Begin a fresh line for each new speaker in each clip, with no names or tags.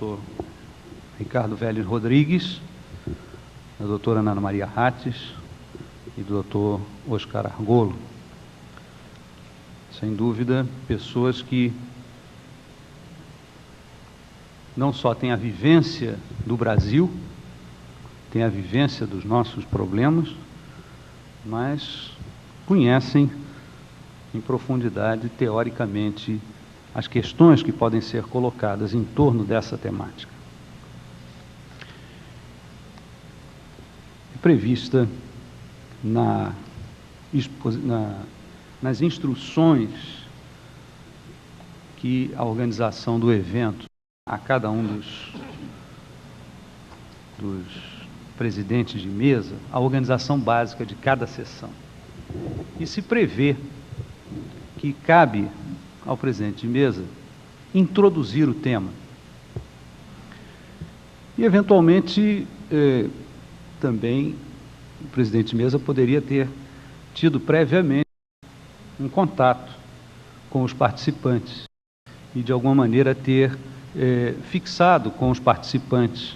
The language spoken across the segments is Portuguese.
Dr. Ricardo Vélez Rodrigues, da doutora Ana Maria Rates e do Dr. Oscar Argolo. Sem dúvida, pessoas que não só têm a vivência do Brasil, têm a vivência dos nossos problemas, mas conhecem em profundidade, teoricamente, as questões que podem ser colocadas em torno dessa temática. É prevista nas instruções que a organização do evento, a cada um dos presidentes de mesa, a organização básica de cada sessão. E se prevê que cabe ao presidente de mesa introduzir o tema. E, eventualmente, também o presidente de mesa poderia ter tido previamente um contato com os participantes e, de alguma maneira, ter fixado com os participantes,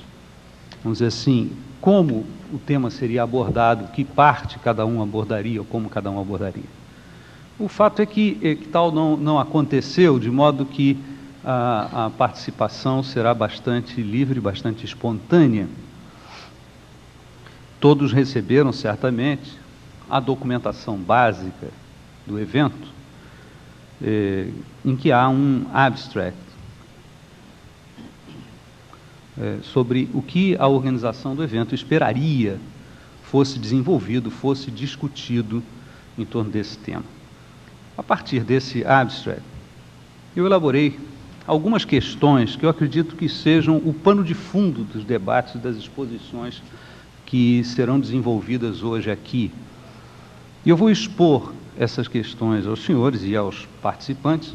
vamos dizer assim, como o tema seria abordado, que parte cada um abordaria ou como cada um abordaria. O fato é que tal não aconteceu, de modo que a participação será bastante livre, bastante espontânea. Todos receberam, certamente, a documentação básica do evento, em que há um abstract sobre o que a organização do evento esperaria fosse desenvolvido, fosse discutido em torno desse tema. A partir desse abstract, eu elaborei algumas questões que eu acredito que sejam o pano de fundo dos debates, das exposições que serão desenvolvidas hoje aqui. E eu vou expor essas questões aos senhores e aos participantes,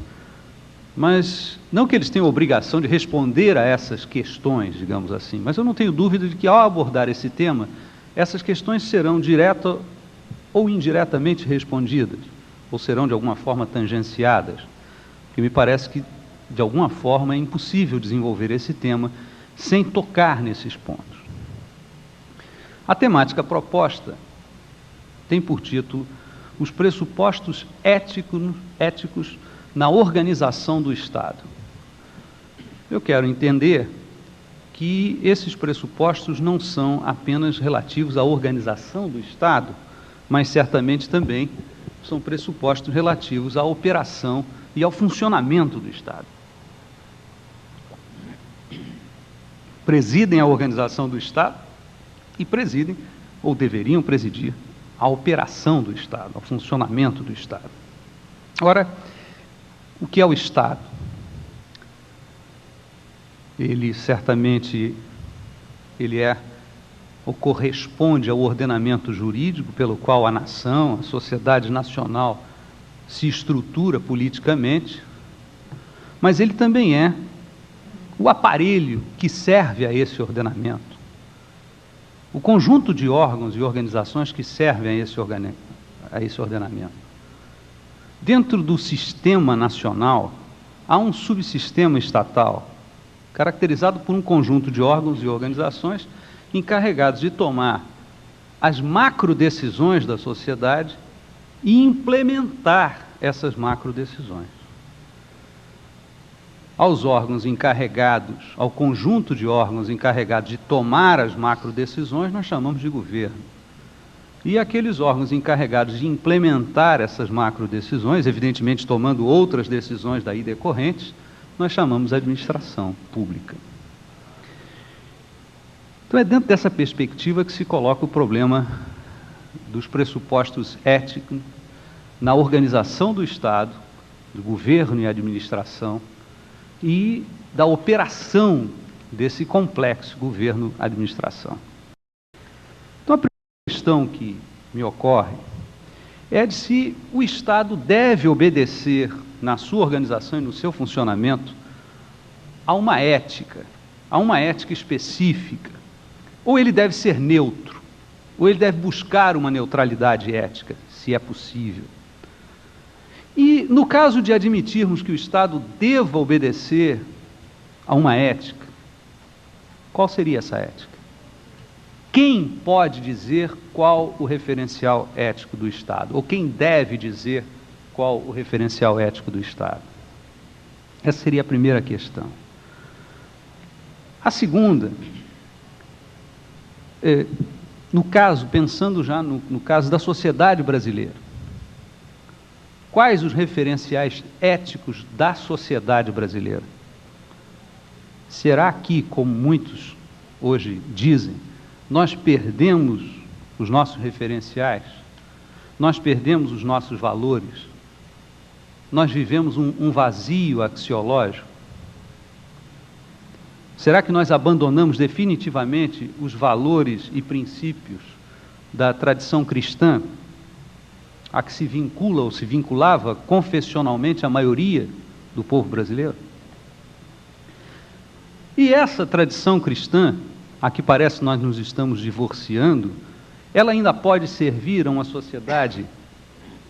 mas não que eles tenham obrigação de responder a essas questões, digamos assim, mas eu não tenho dúvida de que, ao abordar esse tema, essas questões serão direta ou indiretamente respondidas, ou serão de alguma forma tangenciadas, porque me parece que, de alguma forma, é impossível desenvolver esse tema sem tocar nesses pontos. A temática proposta tem por título os pressupostos éticos na organização do Estado. Eu quero entender que esses pressupostos não são apenas relativos à organização do Estado, mas certamente também são pressupostos relativos à operação e ao funcionamento do Estado. Presidem a organização do Estado e presidem, ou deveriam presidir, a operação do Estado, ao funcionamento do Estado. Ora, o que é o Estado? Ele certamente ou corresponde ao ordenamento jurídico pelo qual a nação, a sociedade nacional se estrutura politicamente, mas ele também é o aparelho que serve a esse ordenamento. O conjunto de órgãos e organizações que servem a esse ordenamento. Dentro do sistema nacional, há um subsistema estatal, caracterizado por um conjunto de órgãos e organizações encarregados de tomar as macrodecisões da sociedade e implementar essas macrodecisões. Aos órgãos encarregados, ao conjunto de órgãos encarregados de tomar as macrodecisões, nós chamamos de governo. E aqueles órgãos encarregados de implementar essas macrodecisões, evidentemente tomando outras decisões daí decorrentes, nós chamamos de administração pública. Então é dentro dessa perspectiva que se coloca o problema dos pressupostos éticos na organização do Estado, do governo e administração, e da operação desse complexo governo-administração. Então, a primeira questão que me ocorre é de se o Estado deve obedecer, na sua organização e no seu funcionamento, a uma ética específica, ou ele deve ser neutro, ou ele deve buscar uma neutralidade ética, se é possível. E, no caso de admitirmos que o Estado deva obedecer a uma ética, Qual seria essa ética? Quem pode dizer qual o referencial ético do Estado? Ou quem deve dizer qual o referencial ético do Estado? Essa seria a primeira questão. A segunda, no caso, pensando já no caso da sociedade brasileira, quais os referenciais éticos da sociedade brasileira? Será que, como muitos hoje dizem, nós perdemos os nossos referenciais? Nós perdemos os nossos valores? Nós vivemos um vazio axiológico? Será que nós abandonamos definitivamente os valores e princípios da tradição cristã, a que se vincula ou se vinculava confessionalmente a maioria do povo brasileiro? E essa tradição cristã, a que parece nós nos estamos divorciando, ela ainda pode servir a uma sociedade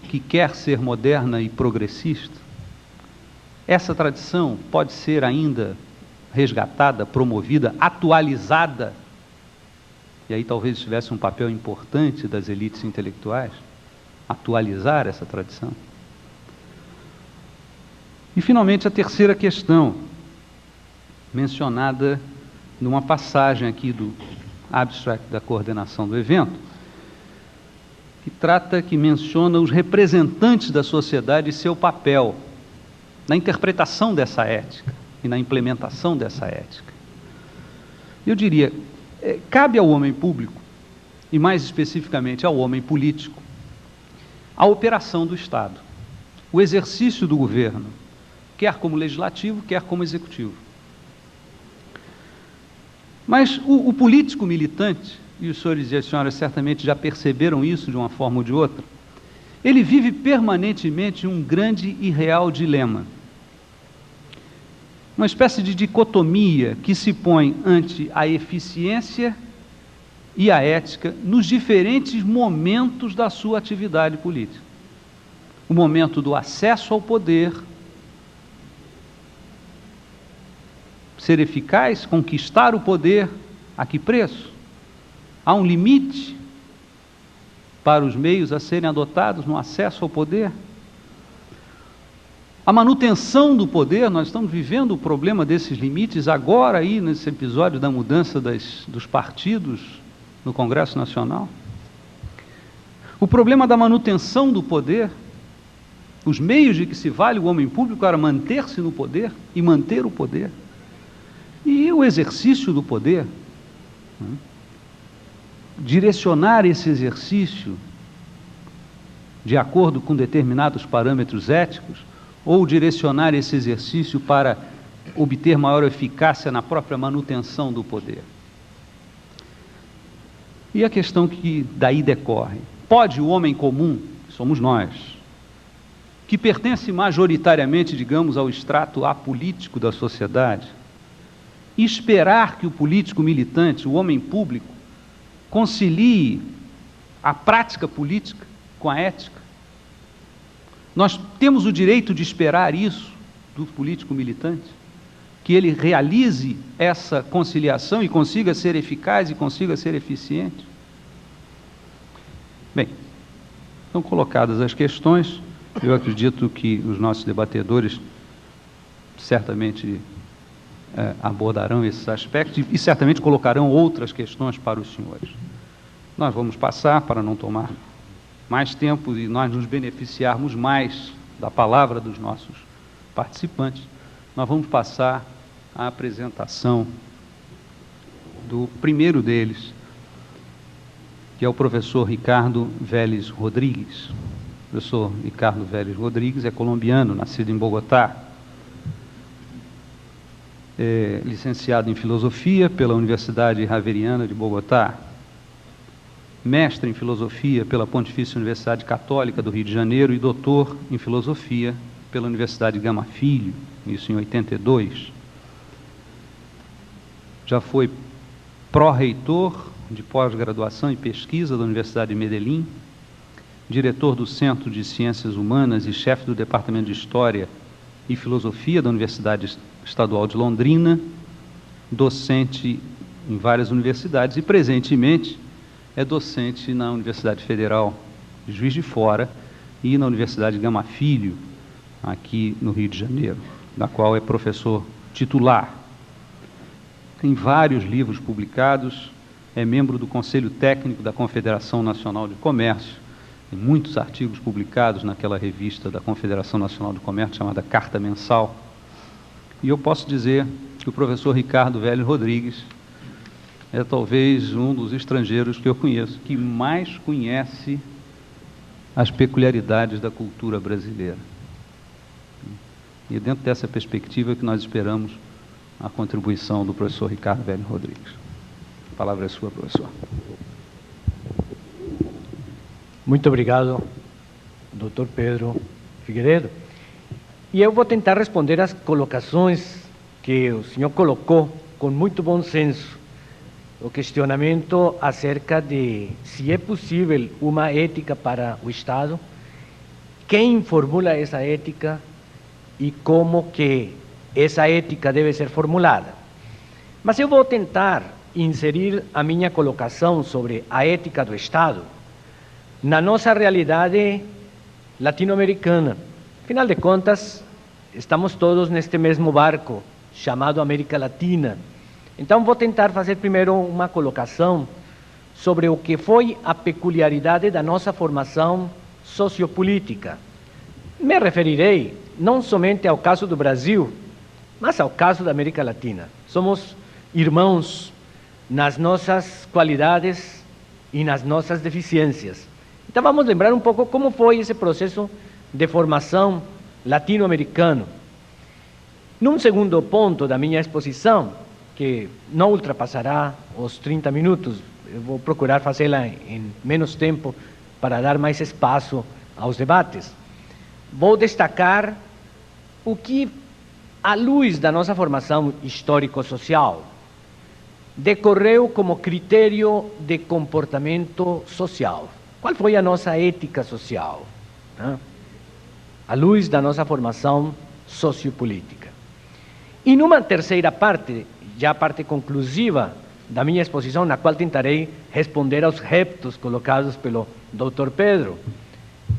que quer ser moderna e progressista? Essa tradição pode ser ainda resgatada, promovida, atualizada? E aí talvez tivesse um papel importante das elites intelectuais, atualizar essa tradição. E finalmente a terceira questão, mencionada numa passagem aqui do abstract da coordenação do evento, que menciona os representantes da sociedade e seu papel na interpretação dessa ética e na implementação dessa ética. Eu diria, cabe ao homem público, e mais especificamente ao homem político, a operação do Estado, o exercício do governo, quer como legislativo, quer como executivo. Mas o político militante, e os senhores e as senhoras certamente já perceberam isso de uma forma ou de outra, ele vive permanentemente um grande e real dilema. Uma espécie de dicotomia que se põe ante a eficiência e a ética nos diferentes momentos da sua atividade política. O momento do acesso ao poder, ser eficaz, conquistar o poder, a que preço? Há um limite para os meios a serem adotados no acesso ao poder? A manutenção do poder, nós estamos vivendo o problema desses limites agora aí, nesse episódio da mudança dos partidos no Congresso Nacional. O problema da manutenção do poder, os meios de que se vale o homem público para manter-se no poder e manter o poder. E o exercício do poder, direcionar esse exercício de acordo com determinados parâmetros éticos, ou direcionar esse exercício para obter maior eficácia na própria manutenção do poder. E a questão que daí decorre: pode o homem comum, que somos nós, que pertence majoritariamente, digamos, ao extrato apolítico da sociedade, esperar que o político militante, o homem público, concilie a prática política com a ética? Nós temos o direito de esperar isso do político militante? Que ele realize essa conciliação e consiga ser eficaz e consiga ser eficiente? Bem, estão colocadas as questões. Eu acredito que os nossos debatedores certamente abordarão esses aspectos e certamente colocarão outras questões para os senhores. Nós vamos passar, para não tomar mais tempo e nós nos beneficiarmos mais da palavra dos nossos participantes, nós vamos passar à apresentação do primeiro deles, que é o professor Ricardo Vélez Rodrigues. O professor Ricardo Vélez Rodrigues é colombiano, nascido em Bogotá, licenciado em Filosofia pela Universidade Javeriana de Bogotá, mestre em Filosofia pela Pontifícia Universidade Católica do Rio de Janeiro e doutor em Filosofia pela Universidade Gama Filho, isso em 82. Já foi pró-reitor de pós-graduação e pesquisa da Universidade de Medellín, diretor do Centro de Ciências Humanas e chefe do Departamento de História e Filosofia da Universidade Estadual de Londrina, docente em várias universidades e, presentemente, é docente na Universidade Federal de Juiz de Fora e na Universidade Gama Filho, aqui no Rio de Janeiro, da qual é professor titular. Tem vários livros publicados, é membro do Conselho Técnico da Confederação Nacional de Comércio, tem muitos artigos publicados naquela revista da Confederação Nacional de Comércio, chamada Carta Mensal. E eu posso dizer que o professor Ricardo Vélez Rodrigues é talvez um dos estrangeiros que eu conheço, que mais conhece as peculiaridades da cultura brasileira. E dentro dessa perspectiva que nós esperamos a contribuição do professor Ricardo Vélez Rodrigues. A palavra é sua, professor.
Muito obrigado, Dr. Pedro Figueiredo. E eu vou tentar responder às colocações que o senhor colocou com muito bom senso. O questionamento acerca de se é possível uma ética para o Estado, quem formula essa ética e como que essa ética deve ser formulada. Mas eu vou tentar inserir a minha colocação sobre a ética do Estado na nossa realidade latino-americana. Afinal de contas, estamos todos neste mesmo barco, chamado América Latina. Então, vou tentar fazer primeiro uma colocação sobre o que foi a peculiaridade da nossa formação sociopolítica. Me referirei não somente ao caso do Brasil, mas ao caso da América Latina. Somos irmãos nas nossas qualidades e nas nossas deficiências. Então, vamos lembrar um pouco como foi esse processo de formação latino-americano. Num segundo ponto da minha exposição, que não ultrapassará os 30 minutos, eu vou procurar fazê-la em menos tempo para dar mais espaço aos debates, vou destacar o que, à luz da nossa formação histórico-social, decorreu como critério de comportamento social. Qual foi a nossa ética social, né? À luz da nossa formação sociopolítica. E numa terceira parte, já a parte conclusiva da minha exposição, na qual tentarei responder aos reptos colocados pelo Dr. Pedro,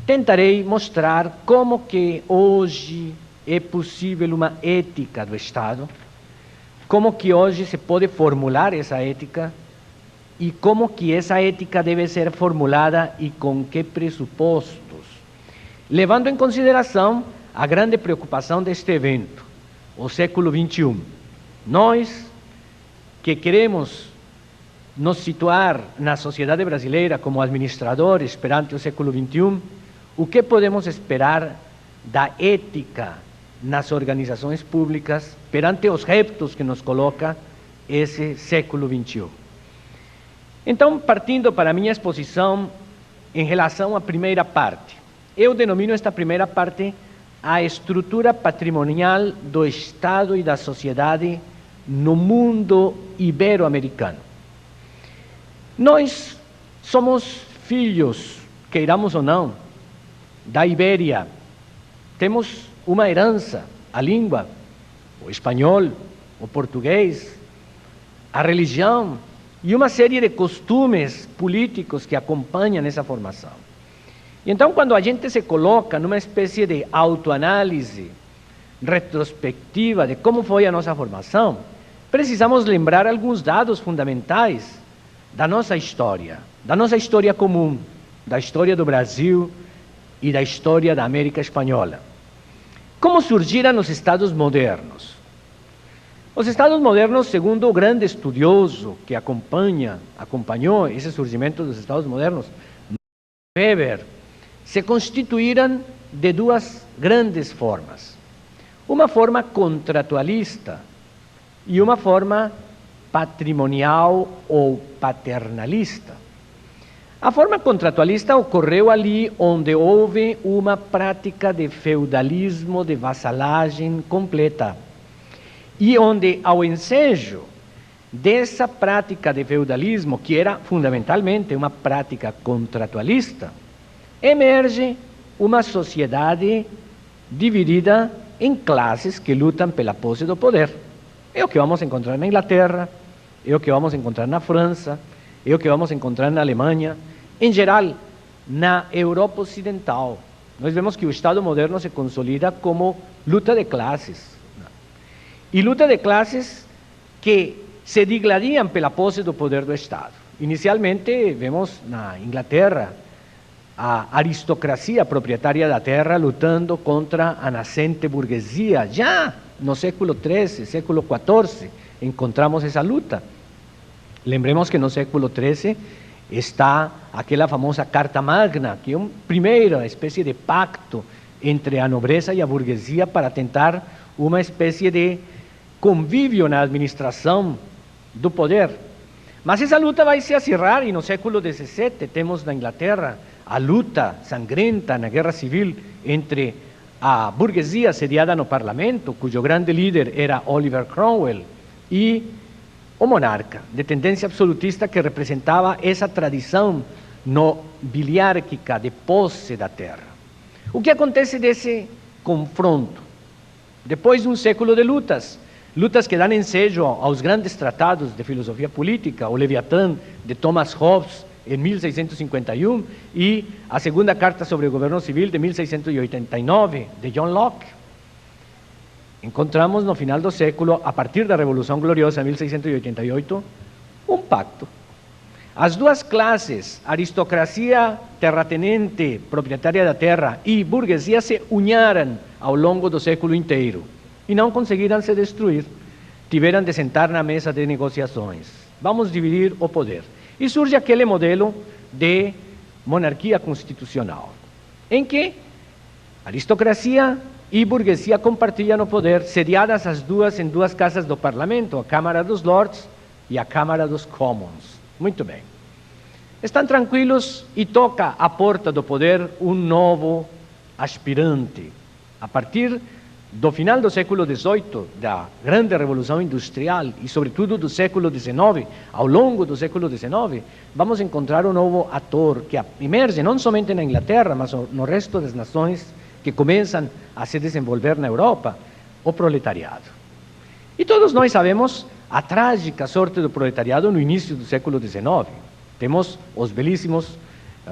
tentarei mostrar como que hoje é possível uma ética do Estado, como que hoje se pode formular essa ética e como que essa ética deve ser formulada e com que pressupostos, levando em consideração a grande preocupação deste evento, o século XXI. Nós, que queremos nos situar na sociedade brasileira como administradores perante o século XXI, o que podemos esperar da ética nas organizações públicas perante os reptos que nos coloca esse século XXI? Então, partindo para a minha exposição em relação à primeira parte, eu denomino esta primeira parte a estrutura patrimonial do Estado e da sociedade no mundo ibero-americano. Nós somos filhos, queiramos ou não, da Ibéria. Temos uma herança, a língua, o espanhol, o português, a religião e uma série de costumes políticos que acompanham essa formação. E então, quando a gente se coloca numa espécie de autoanálise retrospectiva de como foi a nossa formação, precisamos lembrar alguns dados fundamentais da nossa história comum, da história do Brasil e da história da América Espanhola. Como surgiram os Estados modernos? Os Estados modernos, segundo o grande estudioso que acompanhou esse surgimento dos Estados modernos, Weber, se constituíram de duas grandes formas. Uma forma contratualista e uma forma patrimonial ou paternalista. A forma contratualista ocorreu ali onde houve uma prática de feudalismo, de vassalagem completa, e onde, ao ensejo dessa prática de feudalismo, que era fundamentalmente uma prática contratualista, emerge uma sociedade dividida em classes que lutam pela posse do poder. É o que vamos encontrar na Inglaterra, é o que vamos encontrar na França, é o que vamos encontrar na Alemanha, em geral, na Europa Ocidental. Nós vemos que o Estado moderno se consolida como luta de classes. E luta de classes que se digladiam pela posse do poder do Estado. Inicialmente, vemos na Inglaterra a aristocracia proprietária da terra lutando contra a nascente burguesia. Já no século XIII, século XIV, encontramos essa luta. Lembremos que no século XIII está aquela famosa Carta Magna, que é uma primeira espécie de pacto entre a nobreza e a burguesia para tentar uma espécie de convívio na administração do poder. Mas essa luta vai se acirrar e no século XVII temos na Inglaterra a luta sangrenta na Guerra Civil entre a burguesia sediada no parlamento, cujo grande líder era Oliver Cromwell, e o monarca, de tendência absolutista, que representava essa tradição nobiliárquica de posse da terra. O que acontece desse confronto? Depois de um século de lutas, lutas que dão ensejo aos grandes tratados de filosofia política, o Leviatã de Thomas Hobbes, em 1651, e a segunda carta sobre o governo civil de 1689, de John Locke. Encontramos no final do século, a partir da Revolução Gloriosa, 1688, um pacto. As duas classes, aristocracia terratenente, proprietária da terra, e burguesia, se uniram ao longo do século inteiro e não conseguiram se destruir. Tiveram de sentar na mesa de negociações. Vamos dividir o poder. E surge aquele modelo de monarquia constitucional, em que aristocracia e burguesia compartilham o poder, sediadas as duas em duas casas do parlamento, a Câmara dos Lords e a Câmara dos Commons. Muito bem. Estão tranquilos e toca à porta do poder um novo aspirante. A partir do final do século XVIII, da grande revolução industrial e sobretudo do século XIX, ao longo do século XIX, vamos encontrar um novo ator que emerge não somente na Inglaterra, mas no resto das nações que começam a se desenvolver na Europa, o proletariado. E todos nós sabemos a trágica sorte do proletariado no início do século XIX. Temos os belíssimos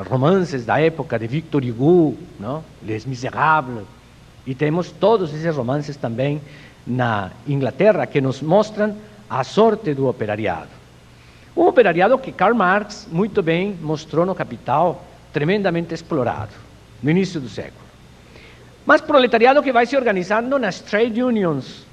romances da época de Victor Hugo, não? Les Misérables, e temos todos esses romances também na Inglaterra que nos mostram a sorte do operariado. Um operariado que Karl Marx muito bem mostrou no Capital, tremendamente explorado no início do século. Mas proletariado que vai se organizando nas trade unions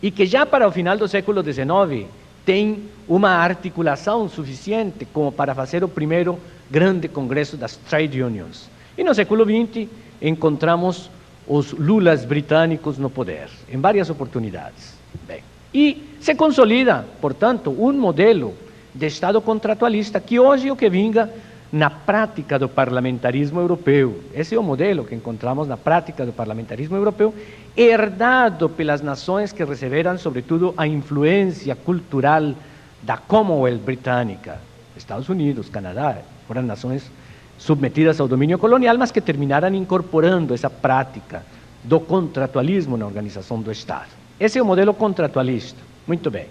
e que já para o final do século XIX tem uma articulação suficiente como para fazer o primeiro grande congresso das trade unions. E no século XX encontramos os Lulas britânicos no poder, em várias oportunidades. Bem, e se consolida, portanto, um modelo de Estado contratualista que hoje é o que vinga na prática do parlamentarismo europeu. Esse é o modelo que encontramos na prática do parlamentarismo europeu, herdado pelas nações que receberam, sobretudo, a influência cultural da Commonwealth britânica. Estados Unidos, Canadá, foram nações submetidas ao domínio colonial, mas que terminaram incorporando essa prática do contratualismo na organização do Estado. Esse é o modelo contratualista. Muito bem.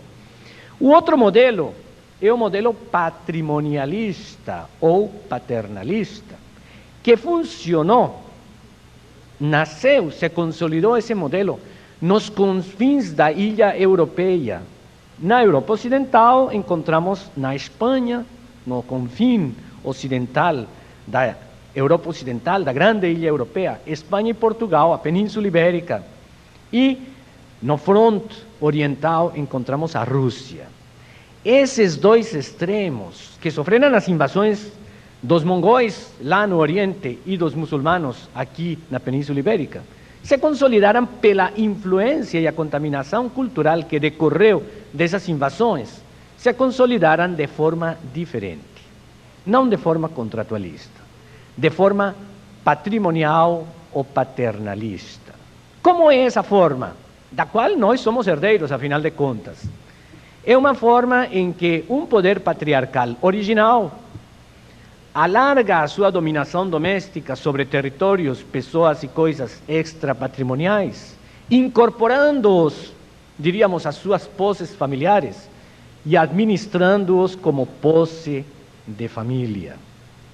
O outro modelo é o modelo patrimonialista ou paternalista, que funcionou, nasceu, se consolidou esse modelo nos confins da ilha europeia. Na Europa Ocidental, encontramos na Espanha, no confim ocidental da Europa Ocidental, da grande ilha europeia, Espanha e Portugal, a Península Ibérica. E no fronte oriental encontramos a Rússia. Esses dois extremos, que sofreram as invasões dos mongóis lá no Oriente e dos muçulmanos aqui na Península Ibérica, se consolidaram pela influência e a contaminação cultural que decorreu dessas invasões, se consolidaram de forma diferente, não de forma contratualista, de forma patrimonial ou paternalista. Como é essa forma, da qual nós somos herdeiros, afinal de contas? É uma forma em que um poder patriarcal original alarga a sua dominação doméstica sobre territórios, pessoas e coisas extrapatrimoniais, incorporando-os, diríamos, às suas posses familiares, e administrando-os como posse de família.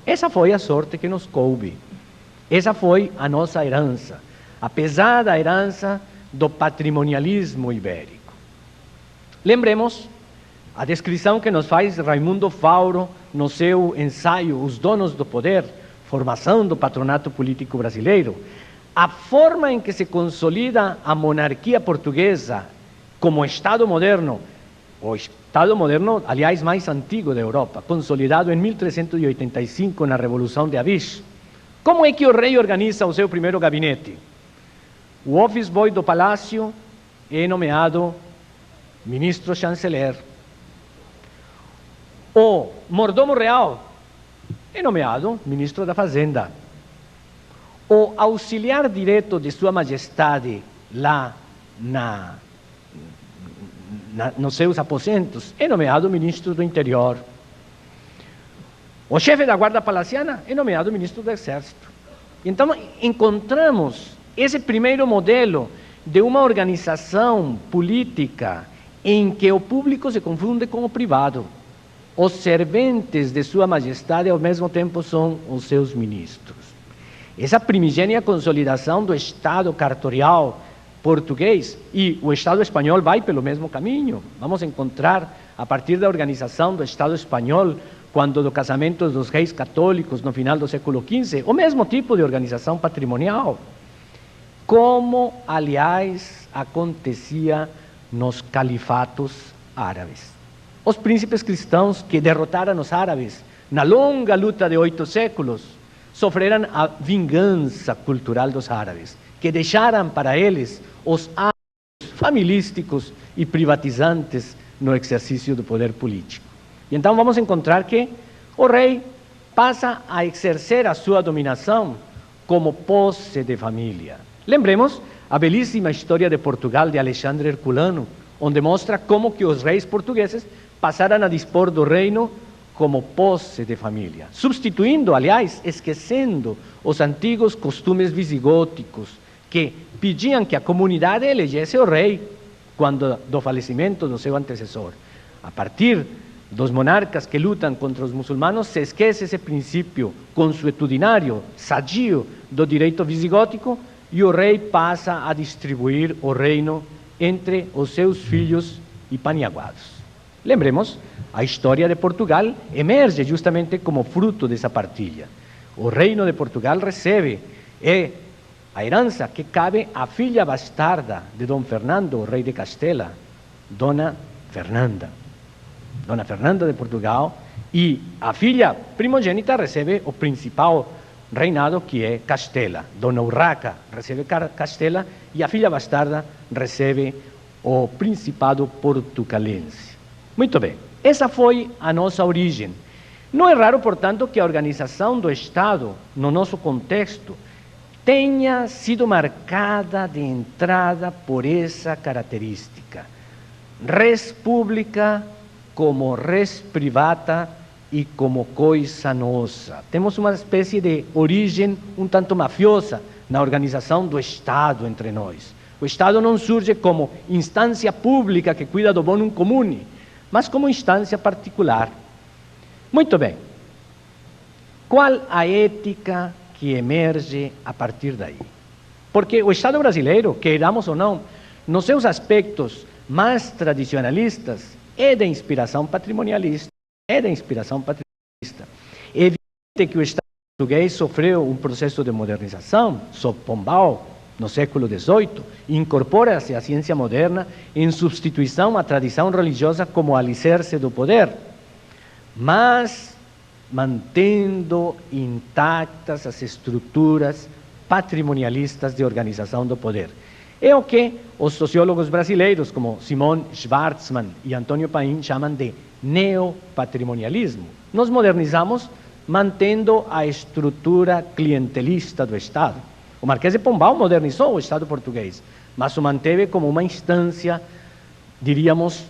Essa foi a sorte que nos coube. Essa foi a nossa herança, a pesada herança do patrimonialismo ibérico. Lembremos a descrição que nos faz Raimundo Fauro no seu ensaio Os Donos do Poder, Formação do Patronato Político Brasileiro, a forma em que se consolida a monarquia portuguesa como Estado moderno, o Estado moderno, aliás, mais antigo da Europa, consolidado em 1385 na Revolução de Avis. Como é que o rei organiza o seu primeiro gabinete? O office boy do palácio é nomeado ministro-chanceler. O mordomo real é nomeado ministro da Fazenda. O auxiliar direto de Sua Majestade lá nos seus aposentos é nomeado ministro do Interior. O chefe da Guarda Palaciana é nomeado ministro do Exército. Então, encontramos esse primeiro modelo de uma organização política em que o público se confunde com o privado. Os serventes de Sua Majestade, ao mesmo tempo, são os seus ministros. Essa primigênia consolidação do Estado cartorial português, e o Estado espanhol vai pelo mesmo caminho. Vamos encontrar, a partir da organização do Estado espanhol, quando do casamento dos reis católicos no final do século XV, o mesmo tipo de organização patrimonial, como, aliás, acontecia nos califatos árabes. Os príncipes cristãos que derrotaram os árabes na longa luta de 8 séculos sofreram a vingança cultural dos árabes, que deixaram para eles os hábitos familísticos e privatizantes no exercício do poder político. E então vamos encontrar que o rei passa a exercer a sua dominação como posse de família. Lembremos a belíssima história de Portugal de Alexandre Herculano, onde mostra como que os reis portugueses passaram a dispor do reino como posse de família, substituindo, aliás, esquecendo os antigos costumes visigóticos que pediam que a comunidade elegesse o rei quando do falecimento do seu antecessor. A partir dos monarcas que lutam contra os muçulmanos, se esquece esse princípio consuetudinário, sadio do direito visigótico, e o rei passa a distribuir o reino entre os seus filhos e paniaguados. Lembremos, a história de Portugal emerge justamente como fruto dessa partilha. O reino de Portugal recebe a herança que cabe à filha bastarda de Dom Fernando, o rei de Castela, Dona Fernanda. Dona Fernanda de Portugal, e a filha primogênita recebe o principal reinado, que é Castela. Dona Urraca recebe Castela e a filha bastarda recebe o Principado Portucalense. Muito bem, essa foi a nossa origem. Não é raro, portanto, que a organização do Estado, no nosso contexto, tenha sido marcada de entrada por essa característica. Res pública como res privata e como coisa nossa. Temos uma espécie de origem um tanto mafiosa na organização do Estado entre nós. O Estado não surge como instância pública que cuida do bonum comune, mas como instância particular. Muito bem. Qual a ética que emerge a partir daí? Porque o Estado brasileiro, queiramos ou não, nos seus aspectos mais tradicionalistas, é de inspiração patrimonialista. É evidente que o Estado português sofreu um processo de modernização, sob Pombal, no século XVIII, incorpora-se a ciência moderna em substituição à tradição religiosa como alicerce do poder, mas mantendo intactas as estruturas patrimonialistas de organização do poder. É o que os sociólogos brasileiros, como Simon Schwarzman e Antônio Paim, chamam de neopatrimonialismo. Nos modernizamos mantendo a estrutura clientelista do Estado. O Marquês de Pombal modernizou o Estado português, mas o manteve como uma instância, diríamos,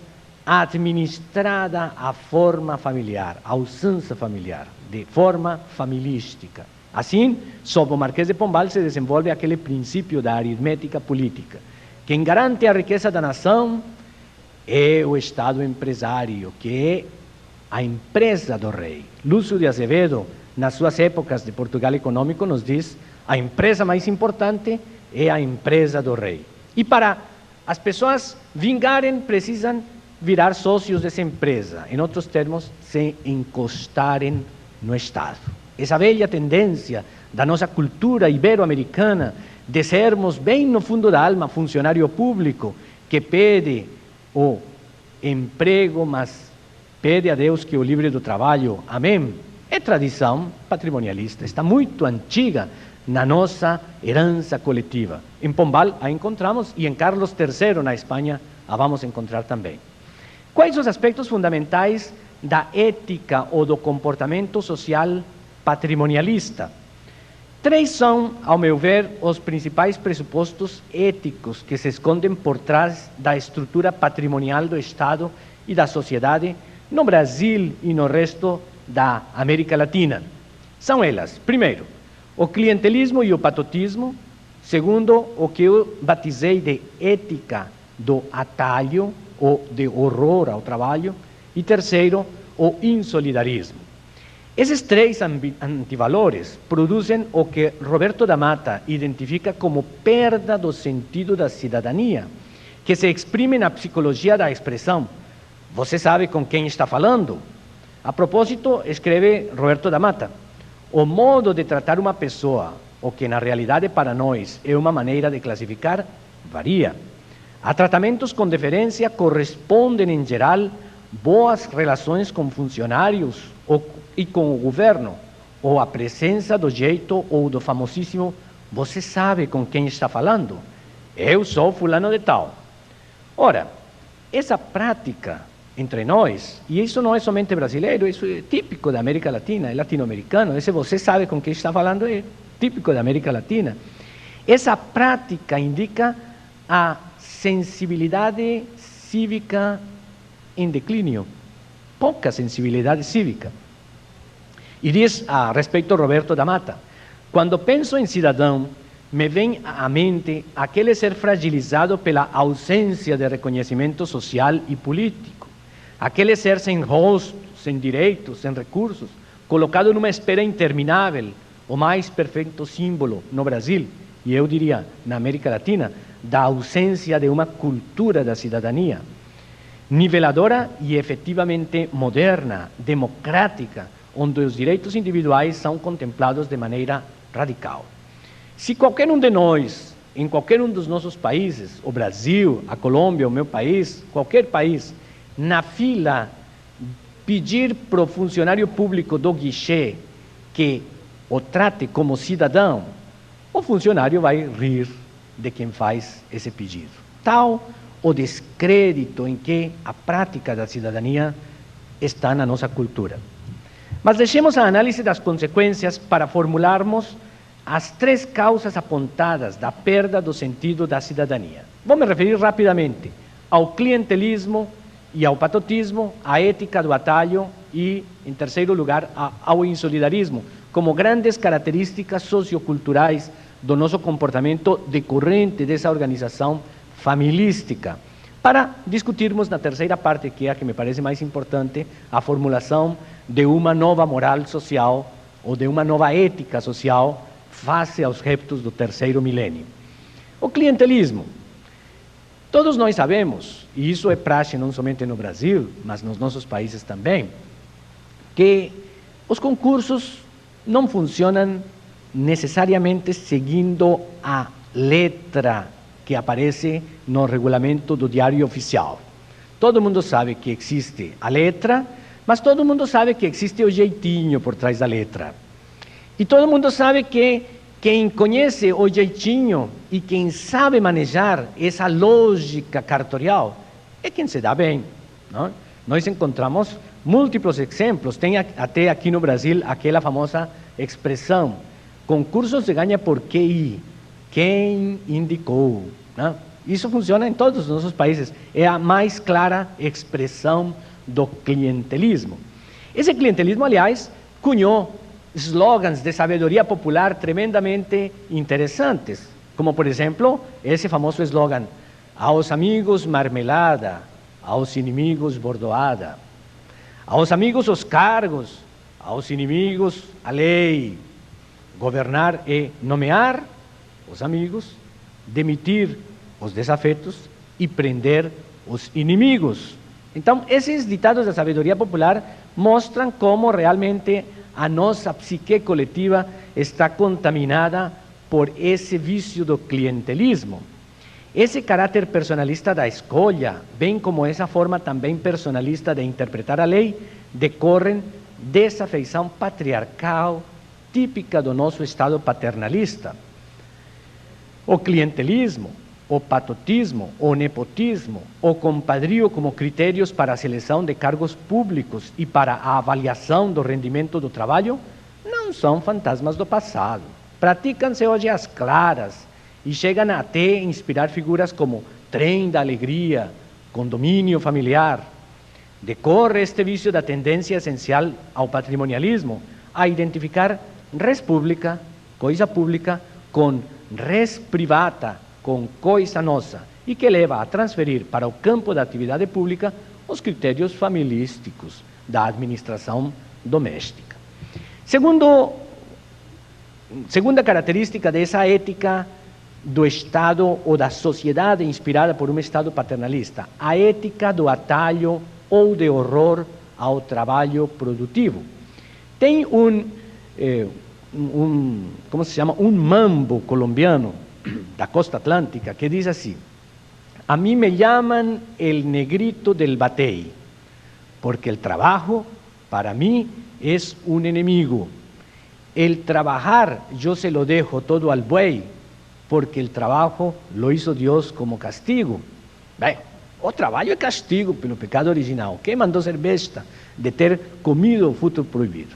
administrada à forma familiar, à usança familiar, de forma familística. Assim, sob o Marquês de Pombal se desenvolve aquele princípio da aritmética política. Quem garante a riqueza da nação é o Estado empresário, que é a empresa do rei. Lúcio de Azevedo, nas suas épocas de Portugal econômico, nos diz: a empresa mais importante é a empresa do rei. E para as pessoas vingarem, precisam virar sócios dessa empresa. Em outros termos, se encostarem no Estado. Essa velha tendência da nossa cultura ibero-americana de sermos, bem no fundo da alma, funcionário público que pede o emprego, mas pede a Deus que o livre do trabalho. Amém? É tradição patrimonialista, está muito antiga na nossa herança coletiva. Em Pombal a encontramos e em Carlos III, na Espanha, a vamos encontrar também. Quais os aspectos fundamentais da ética ou do comportamento social patrimonialista? 3 são, ao meu ver, os principais pressupostos éticos que se escondem por trás da estrutura patrimonial do Estado e da sociedade no Brasil e no resto da América Latina. São elas: primeiro, o clientelismo e o patotismo; segundo, o que eu batizei de ética do atalho ou de horror ao trabalho; e terceiro, o insolidarismo. Esses 3 antivalores produzem o que Roberto da Mata identifica como perda do sentido da cidadania, que se exprime na psicologia da expressão: você sabe com quem está falando? A propósito, escreve Roberto da Mata: o modo de tratar uma pessoa, o que na realidade para nós é uma maneira de classificar, varia. A tratamentos com deferência correspondem, em geral, boas relações com funcionários e com o governo, ou a presença do jeito ou do famosíssimo: você sabe com quem está falando? Eu sou fulano de tal. Ora, essa prática entre nós, e isso não é somente brasileiro, isso é típico da América Latina, é latino-americano, esse você sabe com quem está falando é típico da América Latina. Essa prática indica a sensibilidade cívica em declínio, pouca sensibilidade cívica. E diz a respeito Roberto da Mata: quando penso em cidadão, me vem à mente aquele ser fragilizado pela ausência de reconhecimento social e político, aquele ser sem rosto, sem direitos, sem recursos, colocado numa espera interminável, o mais perfeito símbolo no Brasil, e eu diria na América Latina, da ausência de uma cultura da cidadania, niveladora e efetivamente moderna, democrática, onde os direitos individuais são contemplados de maneira radical. Se qualquer um de nós, em qualquer um dos nossos países, o Brasil, a Colômbia, o meu país, qualquer país, na fila, pedir para o funcionário público do guichê que o trate como cidadão, o funcionário vai rir de quem faz esse pedido. Tal o descrédito em que a prática da cidadania está na nossa cultura. Mas deixemos a análise das consequências para formularmos as 3 causas apontadas da perda do sentido da cidadania. Vou me referir rapidamente ao clientelismo e ao patotismo, à ética do atalho e, em terceiro lugar, ao insolidarismo, como grandes características socioculturais do nosso comportamento decorrente dessa organização familística, para discutirmos na terceira parte, que é a que me parece mais importante, a formulação de uma nova moral social ou de uma nova ética social face aos reptos do terceiro milênio. O clientelismo. Todos nós sabemos, e isso é praxe não somente no Brasil, mas nos nossos países também, que os concursos não funcionam necessariamente seguindo a letra que aparece no regulamento do Diário Oficial. Todo mundo sabe que existe a letra, mas todo mundo sabe que existe o jeitinho por trás da letra. E todo mundo sabe que quem conhece o jeitinho e quem sabe manejar essa lógica cartorial é quem se dá bem, não? Nós encontramos múltiplos exemplos, tem até aqui no Brasil aquela famosa expressão: concurso se ganha por QI, quem indicou, não? Isso funciona em todos os nossos países, é a mais clara expressão do clientelismo. Esse clientelismo, aliás, cunhou slogans de sabedoria popular tremendamente interessantes, como por exemplo esse famoso slogan: aos amigos marmelada, aos inimigos bordoada, aos amigos os cargos, aos inimigos a lei, governar e nomear os amigos, demitir os desafetos e prender os inimigos. Então, esses ditados da sabedoria popular mostram como realmente a nossa psique coletiva está contaminada por esse vício do clientelismo. Esse caráter personalista da escolha, bem como essa forma também personalista de interpretar a lei, decorrem dessa feição patriarcal típica do nosso Estado paternalista. O clientelismo, o patotismo, o nepotismo, o compadrio como critérios para a seleção de cargos públicos e para a avaliação do rendimento do trabalho não são fantasmas do passado. Praticam-se hoje às claras e chegam até a inspirar figuras como trem da alegria, condomínio familiar. Decorre este vício da tendência essencial ao patrimonialismo, a identificar res pública, coisa pública, com res privata, com coisa nossa, e que leva a transferir para o campo da atividade pública os critérios familisticos da administração doméstica. Segunda característica dessa ética do Estado ou da sociedade inspirada por um Estado paternalista, a ética do atalho ou de horror ao trabalho produtivo. Tem como se chama, um mambo colombiano da costa atlântica que diz assim: a mí me llaman el negrito del batey, porque el trabajo para mí es un enemigo. El trabajar yo se lo dejo todo al buey, porque el trabajo lo hizo Dios como castigo. Bem, o trabalho é castigo pelo pecado original. Quem mandou ser besta de ter comido o fruto proibido?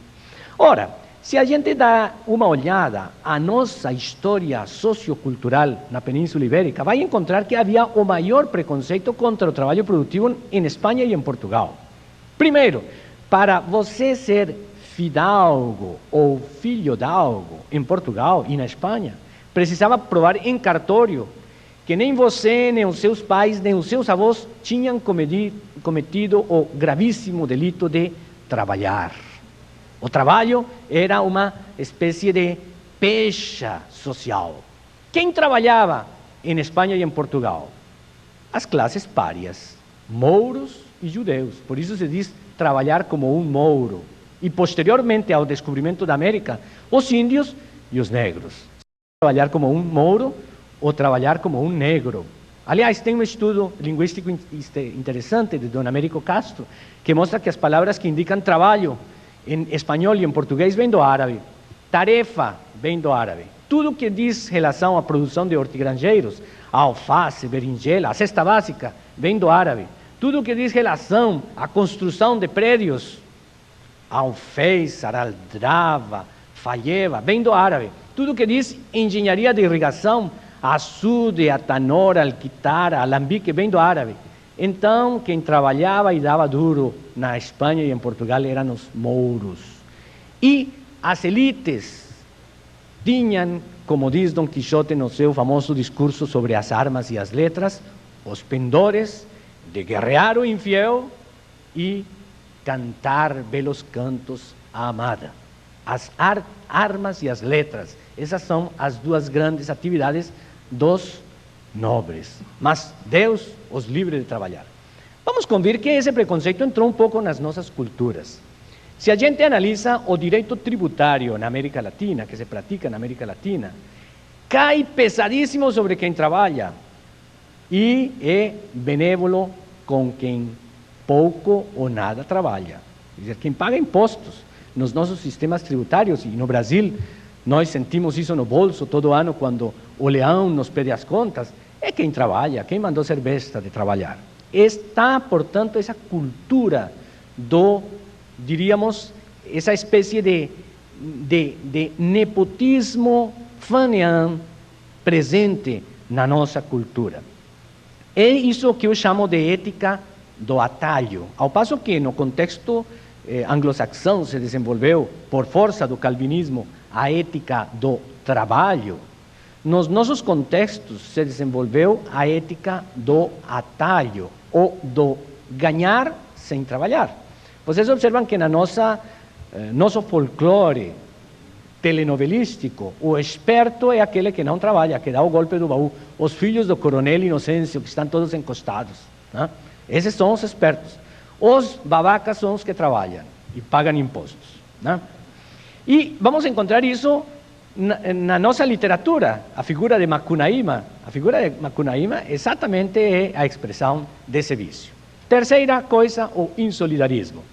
Ora, se a gente dá uma olhada à nossa história sociocultural na Península Ibérica, vai encontrar que havia o maior preconceito contra o trabalho produtivo em Espanha e em Portugal. Primeiro, para você ser fidalgo ou filho de algo em Portugal e na Espanha, precisava provar em cartório que nem você, nem os seus pais, nem os seus avós tinham cometido o gravíssimo delito de trabalhar. O trabalho era uma espécie de pecha social. Quem trabalhava em Espanha e em Portugal? As classes párias, mouros e judeus. Por isso se diz trabalhar como um mouro. E posteriormente ao descobrimento da América, os índios e os negros. Trabalhar como um mouro ou trabalhar como um negro. Aliás, tem um estudo linguístico interessante de Dom Américo Castro, que mostra que as palavras que indicam trabalho em espanhol e em português vêm do árabe. Tarefa vem do árabe. Tudo que diz relação à produção de hortigranjeiros, a alface, berinjela, a cesta básica, vem do árabe. Tudo que diz relação à construção de prédios, alféis, araldrava, falleva, vem do árabe. Tudo que diz engenharia de irrigação, açude, atanora, alquitara, alambique, vem do árabe. Então, quem trabalhava e dava duro na Espanha e em Portugal eram os mouros. E as elites tinham, como diz Dom Quixote no seu famoso discurso sobre as armas e as letras, os pendores de guerrear o infiel e cantar belos cantos à amada. As armas e as letras, essas são as duas grandes atividades dos nobres. Mas Deus os livre de trabalhar. Vamos convir que esse preconceito entrou um pouco nas nossas culturas. Se a gente analisa o direito tributário na América Latina, que se pratica na América Latina, cai pesadíssimo sobre quem trabalha e é benévolo com quem pouco ou nada trabalha. Quer dizer, quem paga impostos nos nossos sistemas tributários, e no Brasil nós sentimos isso no bolso todo ano quando o leão nos pede as contas, é quem trabalha, quem mandou ser besta de trabalhar. Está, portanto, essa cultura do, diríamos, essa espécie de nepotismo fanean presente na nossa cultura. É isso que eu chamo de ética do atalho, ao passo que no contexto anglo-saxão se desenvolveu, por força do calvinismo, a ética do trabalho, nos nossos contextos se desenvolveu a ética do atalho, ou do ganhar sem trabalhar. Vocês observam que na nosso folclore telenovelístico, o esperto é aquele que não trabalha, que dá o golpe do baú. Os filhos do coronel Inocêncio, que estão todos encostados, né? Esses são os espertos. Os babacas são os que trabalham e pagam impostos, né? E vamos encontrar isso na nossa literatura. A figura de Macunaíma exatamente é a expressão desse vício. Terceira coisa, o insolidarismo.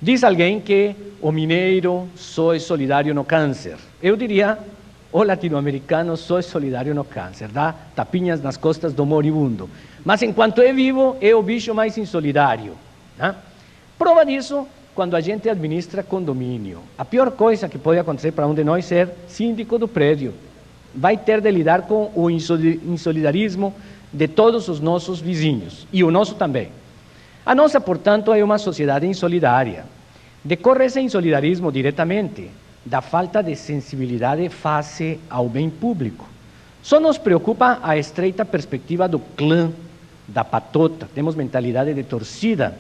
Diz alguém que o mineiro só é solidário no câncer. Eu diria, o latino-americano só é solidário no câncer, dá tapinhas nas costas do moribundo. Mas enquanto é vivo, é o bicho mais insolidário, né? Prova disso, quando a gente administra condomínio. A pior coisa que pode acontecer para um de nós é ser síndico do prédio. Vai ter de lidar com o insolidarismo de todos os nossos vizinhos, e o nosso também. A nossa, portanto, é uma sociedade insolidária. Decorre esse insolidarismo diretamente da falta de sensibilidade face ao bem público. Só nos preocupa a estreita perspectiva do clã, da patota, temos mentalidade de torcida.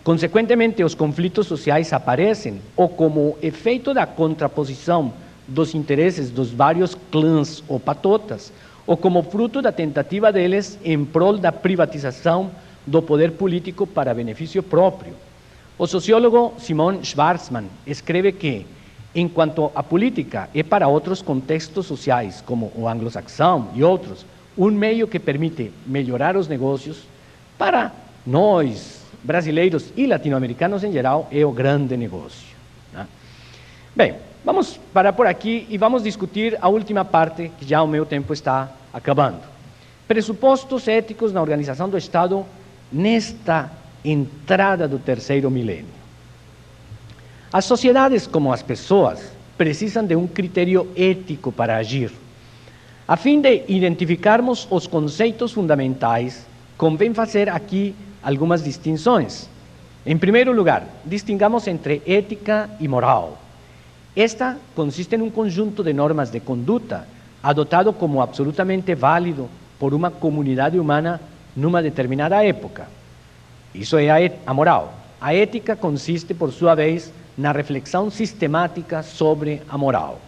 Consequentemente, os conflitos sociais aparecem, ou como efeito da contraposição dos interesses dos vários clãs ou patotas, ou como fruto da tentativa deles em prol da privatização do poder político para benefício próprio. O sociólogo Simon Schwarzman escreve que, enquanto a política é para outros contextos sociais, como o anglo-saxão e outros, um meio que permite melhorar os negócios, para nós, brasileiros e latino-americanos em geral, é o grande negócio, né? Bem, vamos parar por aqui e vamos discutir a última parte, que já o meu tempo está acabando. Pressupostos éticos na organização do Estado nesta entrada do terceiro milênio. As sociedades, como as pessoas, precisam de um critério ético para agir. A fim de identificarmos os conceitos fundamentais, convém fazer aqui algumas distinções. Em primeiro lugar, distingamos entre ética e moral. Esta consiste em um conjunto de normas de conduta adotado como absolutamente válido por uma comunidade humana numa determinada época. Isso é a moral. A ética consiste, por sua vez, na reflexão sistemática sobre a moral.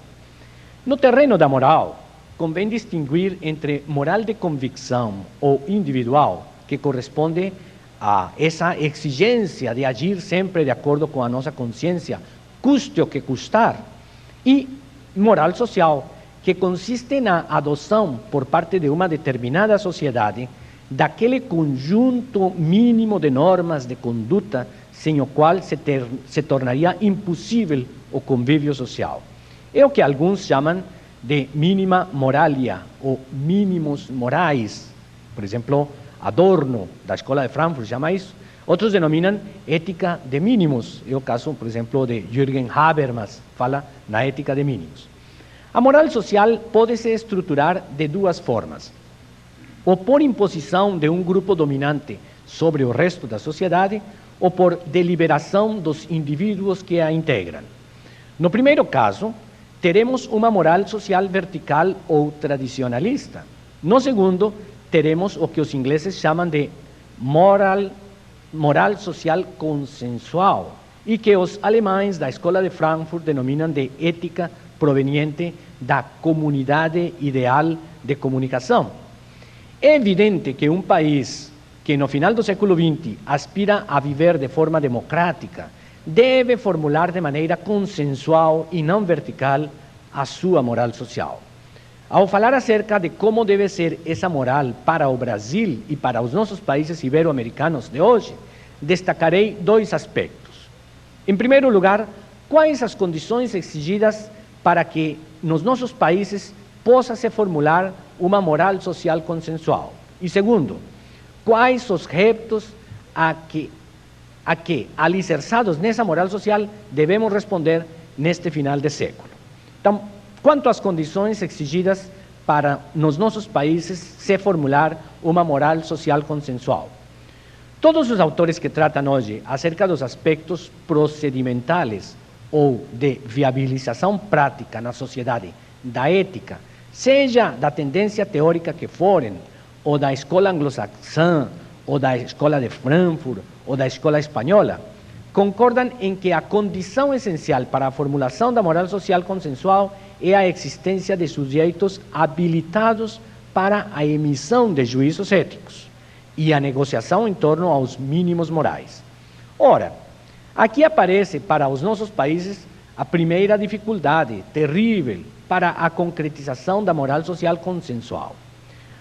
No terreno da moral, convém distinguir entre moral de convicção ou individual, que corresponde a essa exigência de agir sempre de acordo com a nossa consciência, custe o que custar, e moral social, que consiste na adoção por parte de uma determinada sociedade daquele conjunto mínimo de normas de conduta sem o qual se tornaria impossível o convívio social. É o que alguns chamam de mínima moralia ou mínimos morais. Por exemplo, Adorno, da Escola de Frankfurt, chama isso. Outros denominam ética de mínimos. É o caso, por exemplo, de Jürgen Habermas, fala na ética de mínimos. A moral social pode se estruturar de duas formas: ou por imposição de um grupo dominante sobre o resto da sociedade, ou por deliberação dos indivíduos que a integram. No primeiro caso, teremos uma moral social vertical ou tradicionalista. No segundo, teremos o que os ingleses chamam de moral social consensual, e que os alemães da Escola de Frankfurt denominam de ética proveniente da comunidade ideal de comunicação. É evidente que um país que no final do século XX aspira a viver de forma democrática deve formular de maneira consensual e não vertical a sua moral social. Ao falar acerca de como deve ser essa moral para o Brasil e para os nossos países ibero-americanos de hoje, destacarei dois aspectos. Em primeiro lugar, quais as condições exigidas para que nos nossos países possa se formular uma moral social consensual? E segundo, quais os reptos a que, alicerçados nessa moral social, devemos responder neste final de século? Então, quanto às condições exigidas para nos nossos países se formular uma moral social consensual. Todos os autores que tratam hoje acerca dos aspectos procedimentales ou de viabilização prática na sociedade da ética, seja da tendência teórica que forem, ou da escola anglo-saxã, ou da Escola de Frankfurt, ou da Escola Espanhola, concordam em que a condição essencial para a formulação da moral social consensual é a existência de sujeitos habilitados para a emissão de juízos éticos e a negociação em torno aos mínimos morais. Ora, aqui aparece para os nossos países a primeira dificuldade terrível para a concretização da moral social consensual.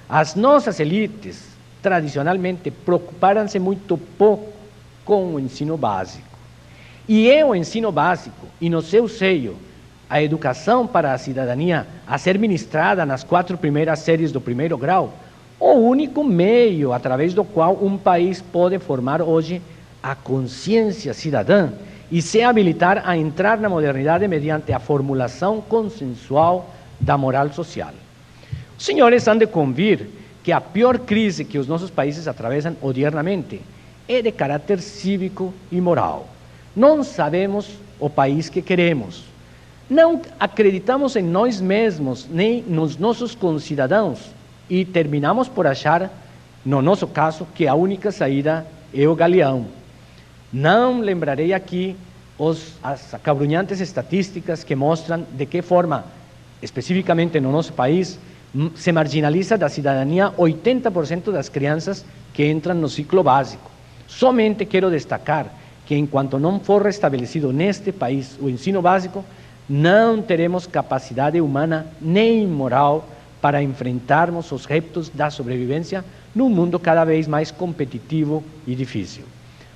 As nossas elites, tradicionalmente, preocuparam-se muito pouco com o ensino básico. E é o ensino básico, e no seu seio, a educação para a cidadania a ser ministrada nas 4 primeiras séries do primeiro grau, o único meio através do qual um país pode formar hoje a consciência cidadã e se habilitar a entrar na modernidade mediante a formulação consensual da moral social. Os senhores hão de convir que a pior crise que os nossos países atravessam odiernamente é de caráter cívico e moral. Não sabemos o país que queremos. Não acreditamos em nós mesmos, nem nos nossos concidadãos, e terminamos por achar, no nosso caso, que a única saída é o galeão. Não lembrarei aqui as acabrunhantes estatísticas que mostram de que forma, especificamente no nosso país, se marginaliza da cidadania 80% das crianças que entram no ciclo básico. Somente quero destacar que, enquanto não for restabelecido neste país o ensino básico, não teremos capacidade humana nem moral para enfrentarmos os retos da sobrevivência num mundo cada vez mais competitivo e difícil.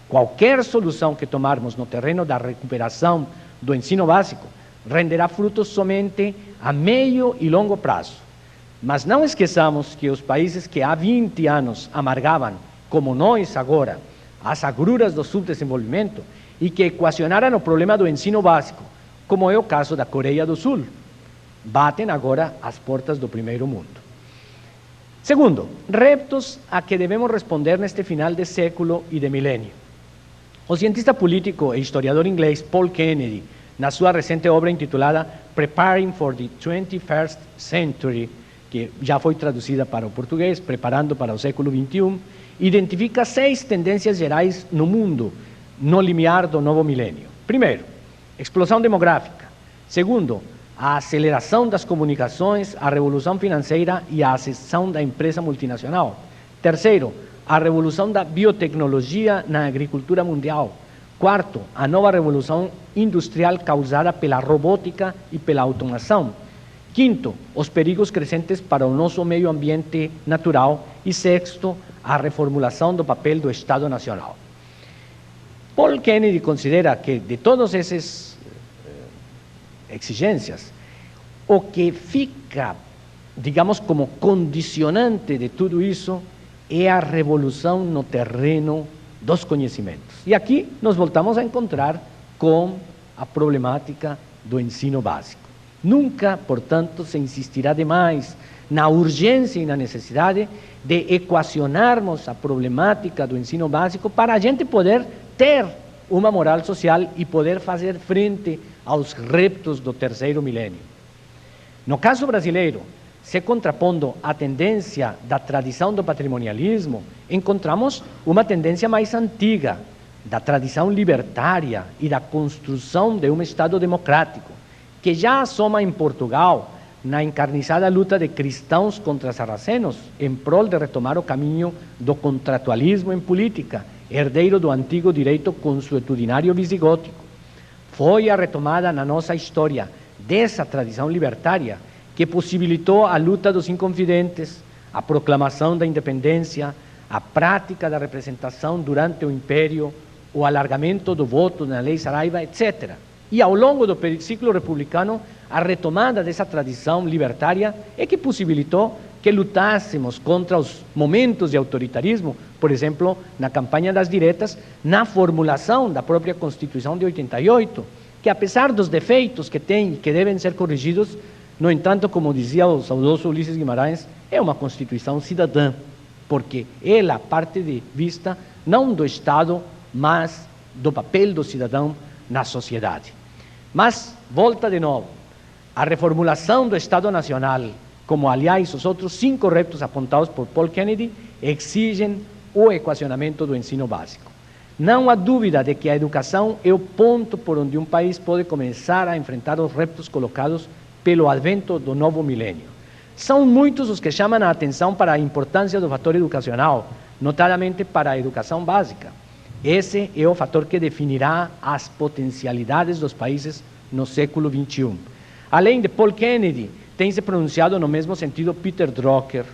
Qualquer solução que tomarmos no terreno da recuperação do ensino básico renderá frutos somente a meio e longo prazo. Mas não esqueçamos que os países que há 20 anos amargavam, como nós agora, as agruras do subdesenvolvimento e que equacionaram o problema do ensino básico, como é o caso da Coreia do Sul, batem agora às portas do primeiro mundo. Segundo, retos a que devemos responder neste final de século e de milênio. O cientista político e historiador inglês Paul Kennedy, na sua recente obra intitulada Preparing for the 21st Century, que já foi traduzida para o português, Preparando para o século XXI, identifica 6 tendências gerais no mundo no limiar do novo milênio. Primeiro, explosão demográfica. Segundo, a aceleração das comunicações, a revolução financeira e a ascensão da empresa multinacional. Terceiro, a revolução da biotecnologia na agricultura mundial. Quarto, a nova revolução industrial causada pela robótica e pela automação. Quinto, os perigos crescentes para o nosso meio ambiente natural. E sexto, a reformulação do papel do Estado Nacional. Paul Kennedy considera que, de todas essas exigências, o que fica, digamos, como condicionante de tudo isso é a revolução no terreno dos conhecimentos. E aqui nos voltamos a encontrar com a problemática do ensino básico. Nunca, portanto, se insistirá demais na urgência e na necessidade de equacionarmos a problemática do ensino básico para a gente poder ter uma moral social e poder fazer frente aos retos do terceiro milênio. No caso brasileiro, se contrapondo à tendência da tradição do patrimonialismo, encontramos uma tendência mais antiga, da tradição libertária e da construção de um Estado democrático, que já assoma em Portugal na encarnizada luta de cristãos contra sarracenos em prol de retomar o caminho do contratualismo em política, herdeiro do antigo direito consuetudinário visigótico. Foi a retomada na nossa história dessa tradição libertária que possibilitou a luta dos inconfidentes, a proclamação da independência, a prática da representação durante o Império, o alargamento do voto na Lei Saraiva, etc. E ao longo do ciclo republicano, a retomada dessa tradição libertária é que possibilitou que lutássemos contra os momentos de autoritarismo, por exemplo, na campanha das diretas, na formulação da própria Constituição de 88, que apesar dos defeitos que tem e que devem ser corrigidos, no entanto, como dizia o saudoso Ulisses Guimarães, é uma Constituição cidadã, porque ela parte de vista não do Estado, mas do papel do cidadão na sociedade. Mas, volta de novo, a reformulação do Estado Nacional, como aliás os outros 5 retos apontados por Paul Kennedy, exigem o equacionamento do ensino básico. Não há dúvida de que a educação é o ponto por onde um país pode começar a enfrentar os retos colocados pelo advento do novo milênio. São muitos os que chamam a atenção para a importância do fator educacional, notadamente para a educação básica. Esse é o fator que definirá as potencialidades dos países no século XXI. Além de Paul Kennedy, tem se pronunciado no mesmo sentido Peter Drucker,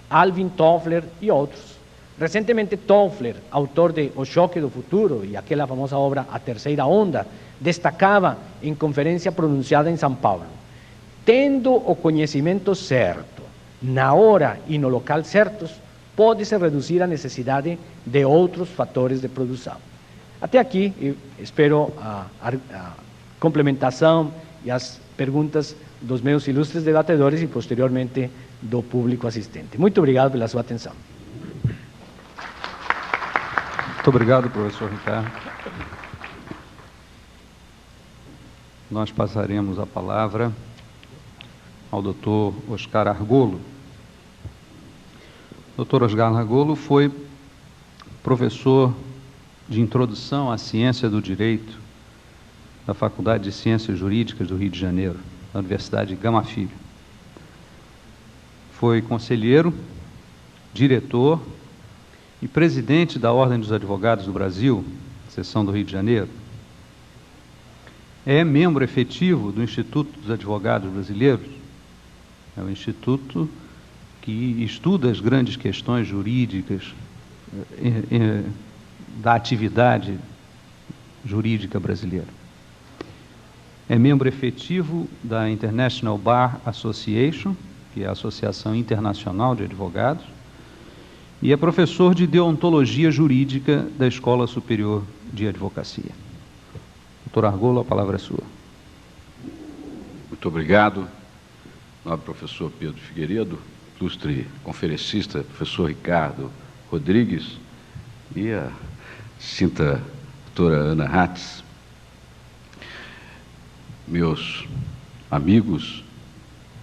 Alvin Toffler e outros. Recentemente, Toffler, autor de O Choque do Futuro e aquela famosa obra A Terceira Onda, destacava em conferência pronunciada em São Paulo: tendo o conhecimento certo, na hora e no local certos, pode-se reduzir a necessidade de outros fatores de produção. Até aqui, eu espero a complementação e as perguntas dos meus ilustres debatedores e, posteriormente, do público assistente. Muito obrigado pela sua atenção.
Muito obrigado, professor Ricardo. Nós passaremos a palavra ao doutor Oscar Argolo. O doutor Oscar Argolo foi professor de Introdução à Ciência do Direito da Faculdade de Ciências Jurídicas do Rio de Janeiro, da Universidade Gama Filho. Foi conselheiro, diretor e presidente da Ordem dos Advogados do Brasil, seção do Rio de Janeiro. É membro efetivo do Instituto dos Advogados Brasileiros. É o instituto que estuda as grandes questões jurídicas da atividade jurídica brasileira. É membro efetivo da International Bar Association, que é a Associação Internacional de Advogados, e é professor de Deontologia Jurídica da Escola Superior de Advocacia. Doutor Argolo, a palavra é sua.
Muito obrigado, nobre professor Pedro Figueiredo, ilustre conferencista, professor Ricardo Rodrigues e a distinta doutora Ana Hatz, meus amigos,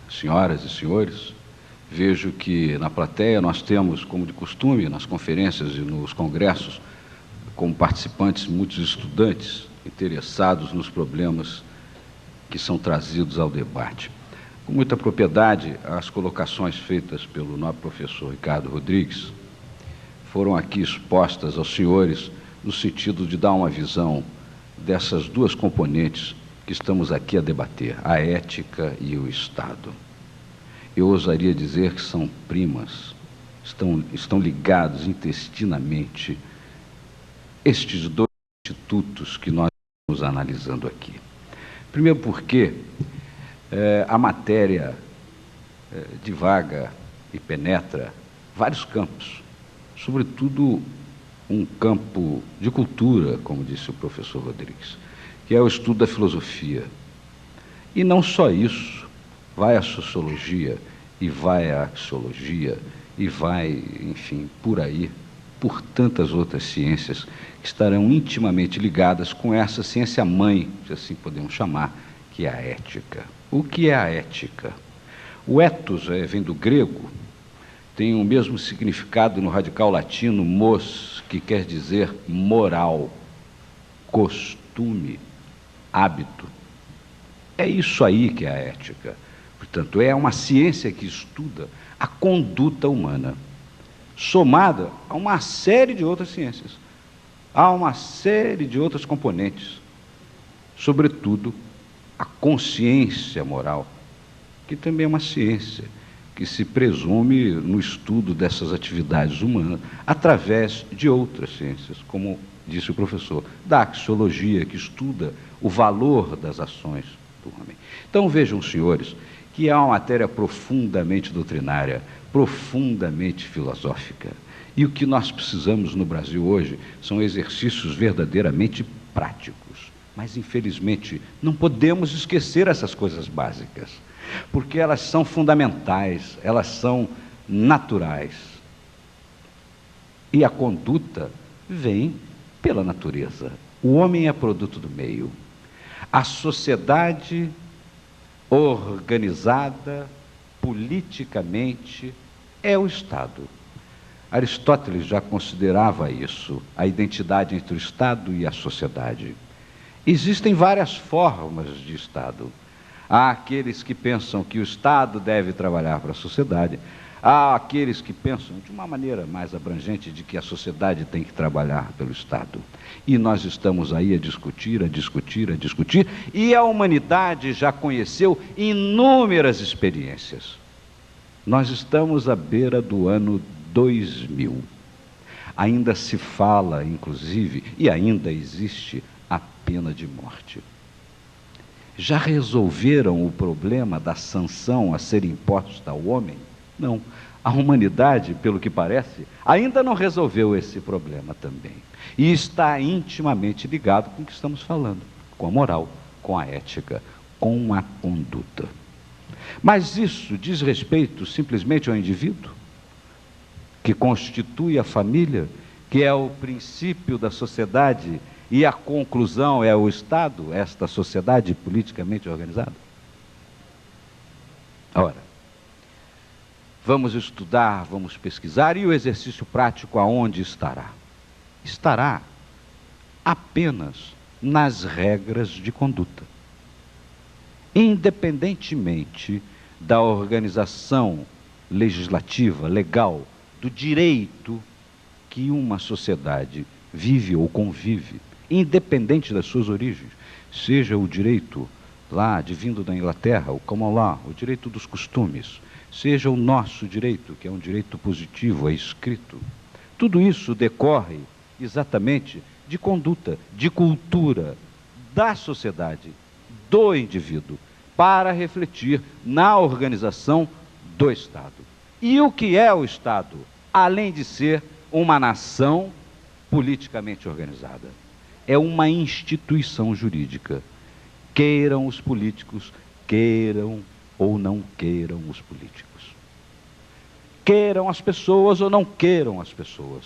senhoras e senhores. Vejo que na plateia nós temos, como de costume, nas conferências e nos congressos, como participantes, muitos estudantes interessados nos problemas que são trazidos ao debate. Com muita propriedade, as colocações feitas pelo nobre professor Ricardo Rodrigues foram aqui expostas aos senhores no sentido de dar uma visão dessas duas componentes que estamos aqui a debater, a ética e o Estado. Eu ousaria dizer que são primas, estão ligados intestinamente estes dois institutos que nós estamos analisando aqui. Primeiro porque a matéria divaga e penetra vários campos, sobretudo um campo de cultura, como disse o professor Rodrigues, que é o estudo da filosofia. E não só isso, vai a sociologia e vai a axiologia e vai, enfim, por aí, por tantas outras ciências que estarão intimamente ligadas com essa ciência-mãe, se assim podemos chamar, que é a ética. O que é a ética? O ethos vem do grego, tem o mesmo significado no radical latino mos, que quer dizer moral, costume, hábito. É isso aí que é a ética. Portanto, é uma ciência que estuda a conduta humana, somada a uma série de outras ciências, a uma série de outras componentes, sobretudo a consciência moral, que também é uma ciência que se presume no estudo dessas atividades humanas através de outras ciências, como disse o professor, da axiologia, que estuda o valor das ações do homem. Então, vejam, senhores, que é uma matéria profundamente doutrinária, profundamente filosófica. E o que nós precisamos no Brasil hoje são exercícios verdadeiramente práticos. Mas, infelizmente, não podemos esquecer essas coisas básicas, porque elas são fundamentais, elas são naturais. E a conduta vem pela natureza. O homem é produto do meio. A sociedade organizada politicamente é o Estado. Aristóteles já considerava isso, a identidade entre o Estado e a sociedade. Existem várias formas de Estado. Há aqueles que pensam que o Estado deve trabalhar para a sociedade. Há aqueles que pensam, de uma maneira mais abrangente, de que a sociedade tem que trabalhar pelo Estado. E nós estamos aí a discutir, e a humanidade já conheceu inúmeras experiências. Nós estamos à beira do ano 2000. Ainda se fala, inclusive, e ainda existe a pena de morte. Já resolveram o problema da sanção a ser imposta ao homem? Não. A humanidade, pelo que parece, ainda não resolveu esse problema também. E está intimamente ligado com o que estamos falando, com a moral, com a ética, com a conduta. Mas isso diz respeito simplesmente ao indivíduo, que constitui a família, que é o princípio da sociedade, e a conclusão é o Estado, esta sociedade politicamente organizada? Ora, vamos estudar, vamos pesquisar, e o exercício prático aonde estará? Estará apenas nas regras de conduta. Independentemente da organização legislativa, legal, do direito que uma sociedade vive ou convive, independente das suas origens, seja o direito lá, vindo da Inglaterra, o common law, o direito dos costumes, seja o nosso direito, que é um direito positivo, é escrito. Tudo isso decorre exatamente de conduta, de cultura da sociedade, do indivíduo, para refletir na organização do Estado. E o que é o Estado? Além de ser uma nação politicamente organizada, é uma instituição jurídica. Queiram os políticos, queiram ou não queiram os políticos. Queiram as pessoas ou não queiram as pessoas.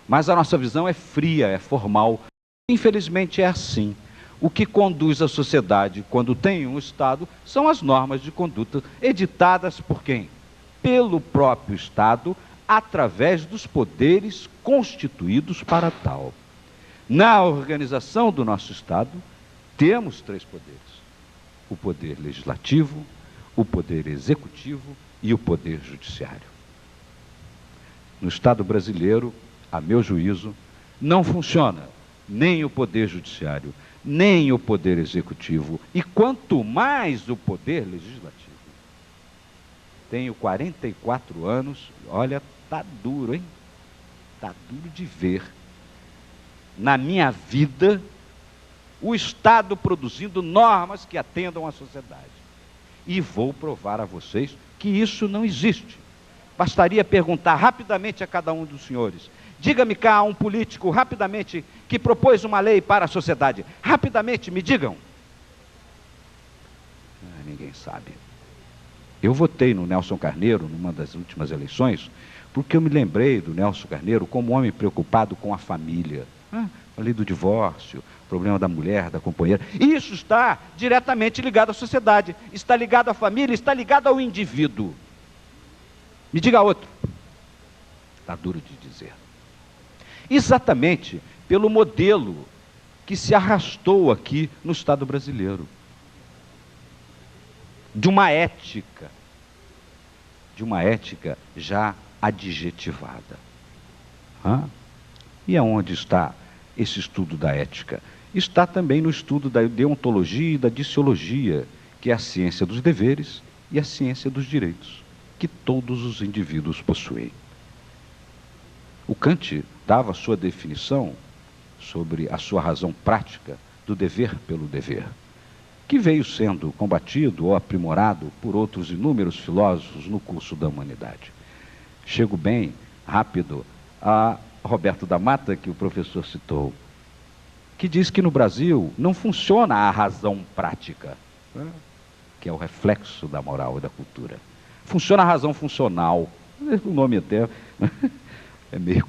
Mas a nossa visão é fria, é formal. Infelizmente é assim. O que conduz a sociedade, quando tem um Estado, são as normas de conduta editadas por quem? Pelo próprio Estado, através dos poderes constituídos para tal. Na organização do nosso Estado, temos 3 poderes: o poder legislativo, o poder executivo e o poder judiciário. No Estado brasileiro, a meu juízo, não funciona nem o poder judiciário, nem o poder executivo, e quanto mais o poder legislativo. Tenho 44 anos, olha, tá duro, hein? Tá duro de ver, na minha vida, o Estado produzindo normas que atendam à sociedade. E vou provar a vocês que isso não existe. Bastaria perguntar rapidamente a cada um dos senhores: diga-me cá um político, rapidamente, que propôs uma lei para a sociedade. Rapidamente, me digam. Ninguém sabe. Eu votei no Nelson Carneiro, numa das últimas eleições, porque eu me lembrei do Nelson Carneiro como um homem preocupado com a família. A lei do divórcio, problema da mulher, da companheira. Isso está diretamente ligado à sociedade, está ligado à família, está ligado ao indivíduo. Me diga outro. Está duro de dizer. Exatamente pelo modelo que se arrastou aqui no Estado brasileiro. De uma ética já adjetivada. E aonde está esse estudo da ética? Está também no estudo da deontologia e da diciologia, que é a ciência dos deveres e a ciência dos direitos, que todos os indivíduos possuem. O Kant dava a sua definição sobre a sua razão prática do dever pelo dever, que veio sendo combatido ou aprimorado por outros inúmeros filósofos no curso da humanidade. Chego bem rápido a Roberto da Mata, que o professor citou, que diz que no Brasil não funciona a razão prática, que é o reflexo da moral e da cultura. Funciona a razão funcional. O nome até é meio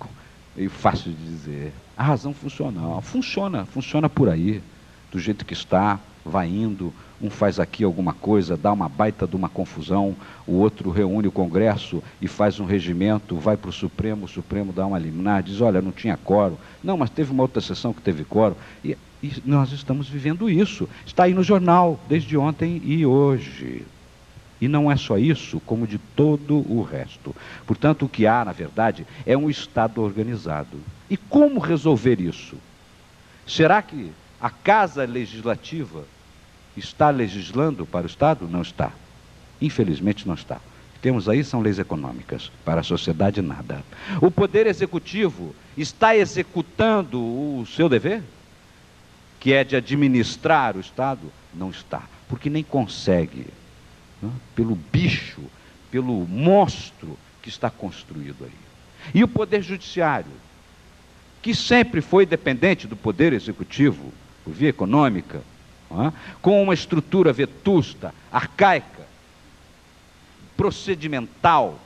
fácil de dizer. A razão funcional funciona por aí, do jeito que está, vai indo, um faz aqui alguma coisa, dá uma baita de uma confusão, o outro reúne o Congresso e faz um regimento, vai para o Supremo dá uma liminar, diz, olha, não tinha quórum, não, mas teve uma outra sessão que teve quórum, e nós estamos vivendo isso, está aí no jornal, desde ontem e hoje. E não é só isso, como de todo o resto. Portanto, o que há, na verdade, é um Estado organizado. E como resolver isso? Será que a Casa Legislativa está legislando para o Estado? Não está. Infelizmente não está. O que temos aí são leis econômicas. Para a sociedade, nada. O Poder Executivo está executando o seu dever? Que é de administrar o Estado? Não está. Porque nem consegue. Pelo bicho, pelo monstro que está construído aí. E o Poder Judiciário, que sempre foi dependente do Poder Executivo, por via econômica, com uma estrutura vetusta, arcaica, procedimental,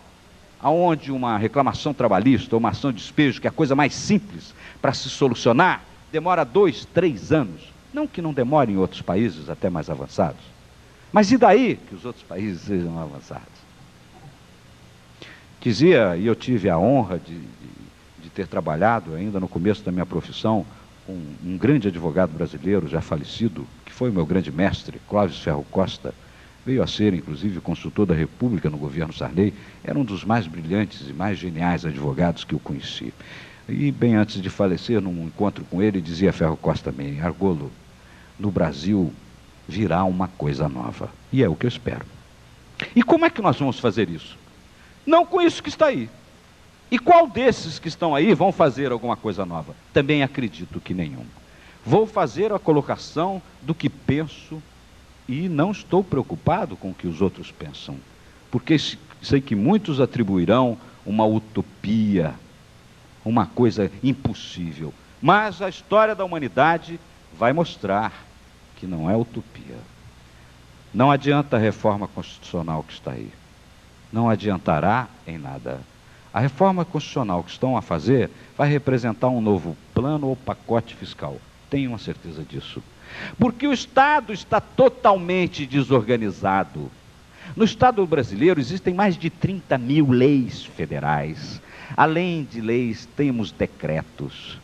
aonde uma reclamação trabalhista ou uma ação de despejo, que é a coisa mais simples para se solucionar, demora 2, 3 anos. Não que não demore em outros países até mais avançados. Mas e daí que os outros países sejam avançados? Dizia, e eu tive a honra de ter trabalhado ainda no começo da minha profissão, com um grande advogado brasileiro já falecido, que foi o meu grande mestre, Clóvis Ferro Costa, veio a ser inclusive consultor da República no governo Sarney, era um dos mais brilhantes e mais geniais advogados que eu conheci. E bem antes de falecer, num encontro com ele, dizia Ferro Costa também, Argolo, no Brasil virá uma coisa nova. E é o que eu espero. E como é que nós vamos fazer isso? Não com isso que está aí. E qual desses que estão aí vão fazer alguma coisa nova? Também acredito que nenhum. Vou fazer a colocação do que penso e não estou preocupado com o que os outros pensam. Porque sei que muitos atribuirão uma utopia, uma coisa impossível. Mas a história da humanidade vai mostrar que não é utopia. Não adianta a reforma constitucional que está aí. Não adiantará em nada. A reforma constitucional que estão a fazer vai representar um novo plano ou pacote fiscal. Tenho uma certeza disso. Porque o Estado está totalmente desorganizado. No Estado brasileiro existem mais de 30 mil leis federais. Além de leis, temos decretos.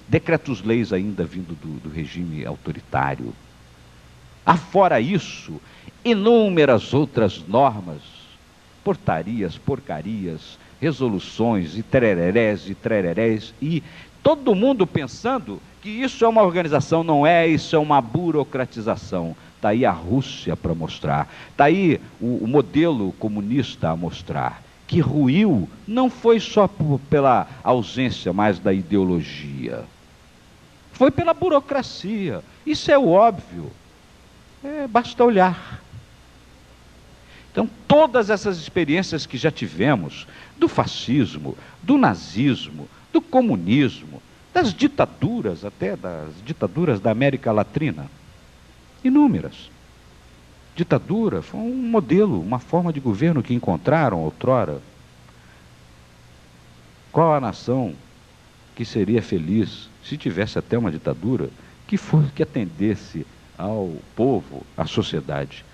Decretos-leis ainda vindo do regime autoritário. Afora isso, inúmeras outras normas, portarias, porcarias, resoluções e tererés, e todo mundo pensando que isso é uma organização, não é, isso é uma burocratização. Está aí a Rússia para mostrar, está aí o modelo comunista a mostrar, que ruiu não foi só pela ausência mais da ideologia, foi pela burocracia. Isso é o óbvio, basta olhar. Então, todas essas experiências que já tivemos, do fascismo, do nazismo, do comunismo, das ditaduras, até das ditaduras da América Latina, inúmeras. Ditadura foi um modelo, uma forma de governo que encontraram outrora. Qual a nação que seria feliz se tivesse até uma ditadura que atendesse ao povo, à sociedade?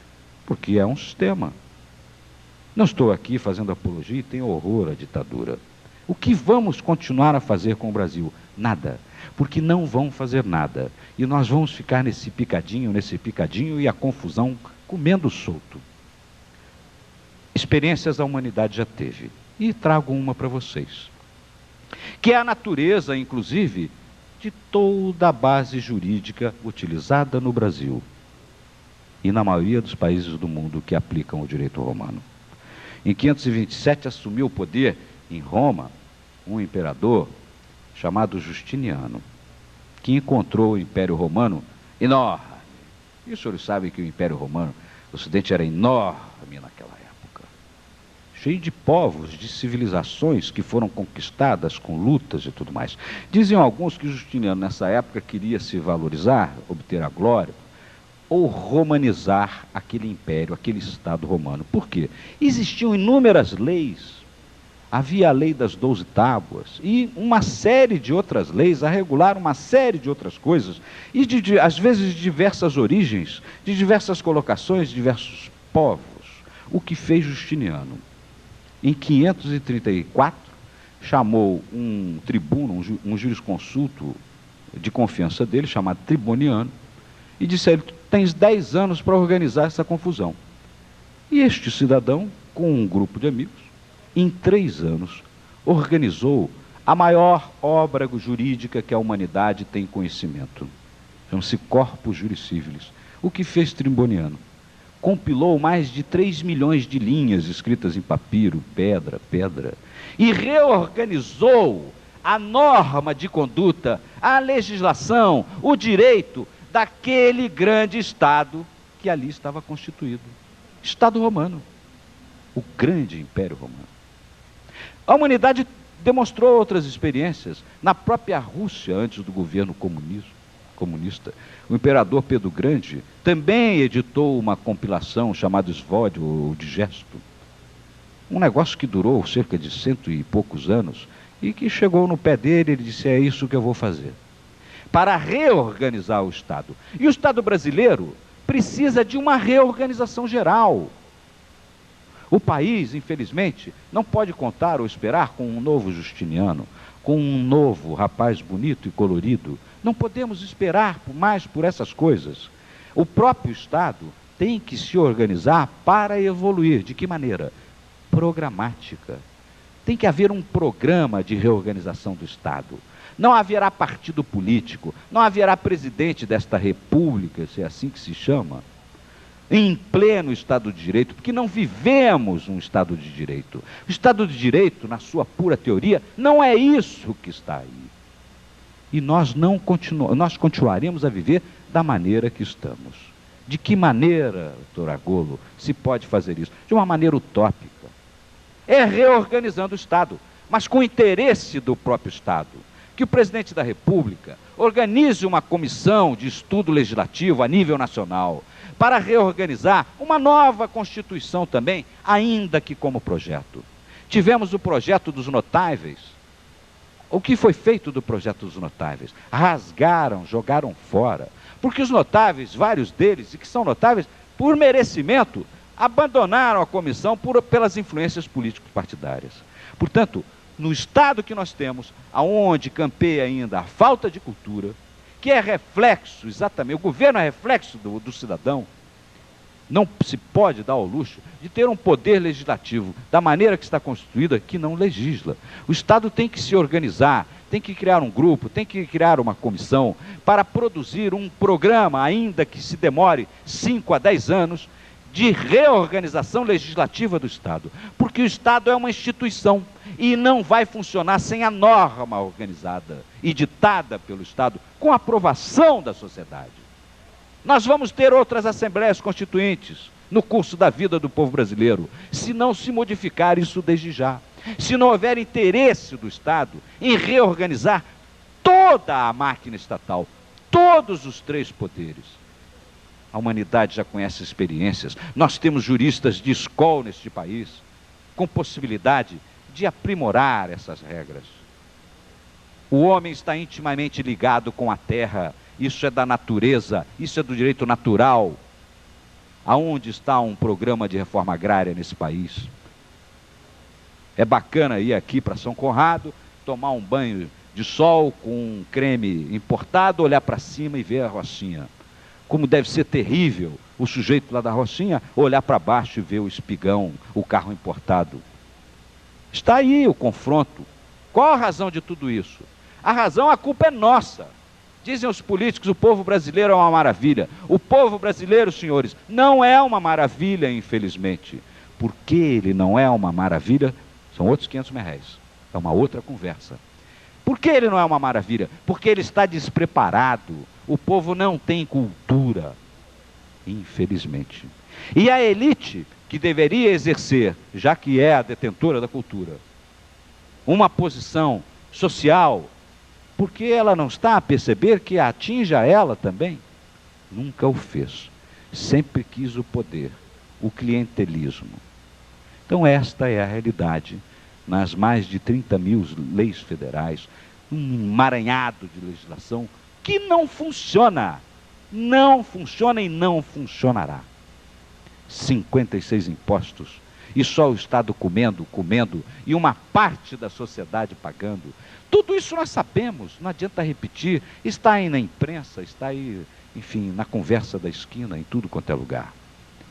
Porque é um sistema. Não estou aqui fazendo apologia e tenho horror à ditadura. O que vamos continuar a fazer com o Brasil? Nada. Porque não vão fazer nada. E nós vamos ficar nesse picadinho e a confusão comendo solto. Experiências a humanidade já teve. E trago uma para vocês. Que é a natureza, inclusive, de toda a base jurídica utilizada no Brasil. E na maioria dos países do mundo que aplicam o direito romano. Em 527 assumiu o poder em Roma um imperador chamado Justiniano, que encontrou o Império Romano enorme. E os senhores sabem que o Império Romano, o Ocidente era enorme naquela época, cheio de povos, de civilizações que foram conquistadas com lutas e tudo mais. Diziam alguns que Justiniano nessa época queria se valorizar, obter a glória, ou romanizar aquele império, aquele Estado romano. Por quê? Existiam inúmeras leis havia a lei das 12 tábuas e uma série de outras leis a regular uma série de outras coisas, e às vezes de diversas origens, de diversas colocações, de diversos povos. O que fez Justiniano? Em 534, chamou um tribuno, um jurisconsulto de confiança dele, chamado Triboniano, e disse a ele: tens 10 anos para organizar essa confusão. E este cidadão, com um grupo de amigos, em 3 anos, organizou a maior obra jurídica que a humanidade tem conhecimento. Chama-se Corpus Juris Civilis. O que fez Triboniano? Compilou mais de 3 milhões de linhas escritas em papiro, pedra, e reorganizou a norma de conduta, a legislação, o direito daquele grande Estado que ali estava constituído. Estado romano, o grande Império Romano. A humanidade demonstrou outras experiências. Na própria Rússia, antes do governo comunista, o imperador Pedro Grande também editou uma compilação chamada Svod, ou Digesto. Um negócio que durou cerca de 100 e poucos anos e que chegou no pé dele e ele disse: é isso que eu vou fazer, para reorganizar o Estado. E o Estado brasileiro precisa de uma reorganização geral. O país, infelizmente, não pode contar ou esperar com um novo Justiniano, com um novo rapaz bonito e colorido. Não podemos esperar mais por essas coisas. O próprio Estado tem que se organizar para evoluir. De que maneira? Programática. Tem que haver um programa de reorganização do Estado. Não haverá partido político, não haverá presidente desta república, se é assim que se chama, em pleno Estado de Direito, porque não vivemos um Estado de Direito. O Estado de Direito, na sua pura teoria, não é isso que está aí. E nós continuaremos a viver da maneira que estamos. De que maneira, doutor Agolo, se pode fazer isso? De uma maneira utópica. É reorganizando o Estado, mas com o interesse do próprio Estado. Que o presidente da República organize uma comissão de estudo legislativo a nível nacional, para reorganizar uma nova Constituição também, ainda que como projeto. Tivemos o projeto dos notáveis. O que foi feito do projeto dos notáveis? Rasgaram, jogaram fora. Porque os notáveis, vários deles, e que são notáveis por merecimento, abandonaram a comissão pelas influências político-partidárias. Portanto, no Estado que nós temos, aonde campeia ainda a falta de cultura, que é reflexo, exatamente, o governo é reflexo do cidadão, não se pode dar ao luxo de ter um poder legislativo da maneira que está constituída, que não legisla. O Estado tem que se organizar, tem que criar um grupo, tem que criar uma comissão para produzir um programa, ainda que se demore 5 a 10 anos, de reorganização legislativa do Estado. Porque o Estado é uma instituição e não vai funcionar sem a norma organizada e ditada pelo Estado, com a aprovação da sociedade. Nós vamos ter outras assembleias constituintes no curso da vida do povo brasileiro, se não se modificar isso desde já. Se não houver interesse do Estado em reorganizar toda a máquina estatal, todos os 3 poderes. A humanidade já conhece experiências. Nós temos juristas de escola neste país, com possibilidade de aprimorar essas regras. O homem está intimamente ligado com a terra. Isso é da natureza, isso é do direito natural. Aonde está um programa de reforma agrária nesse país? É bacana ir aqui para São Conrado, tomar um banho de sol com um creme importado, olhar para cima e ver a rocinha. Como deve ser terrível o sujeito lá da rocinha olhar para baixo e ver o espigão, o carro importado. Está aí o confronto. Qual a razão de tudo isso? A razão, a culpa é nossa. Dizem os políticos, o povo brasileiro é uma maravilha. O povo brasileiro, senhores, não é uma maravilha, infelizmente. Por que ele não é uma maravilha? São outros 500 mil réis. É uma outra conversa. Por que ele não é uma maravilha? Porque ele está despreparado. O povo não tem cultura, infelizmente. E a elite, que deveria exercer, já que é a detentora da cultura, uma posição social, por que ela não está a perceber que atinge a ela também? Nunca o fez. Sempre quis o poder, o clientelismo. Então esta é a realidade nas mais de 30 mil leis federais, um emaranhado de legislação que não funciona. Não funciona e não funcionará. 56 impostos, e só o Estado comendo, e uma parte da sociedade pagando. Tudo isso nós sabemos, não adianta repetir, está aí na imprensa, está aí, enfim, na conversa da esquina, em tudo quanto é lugar.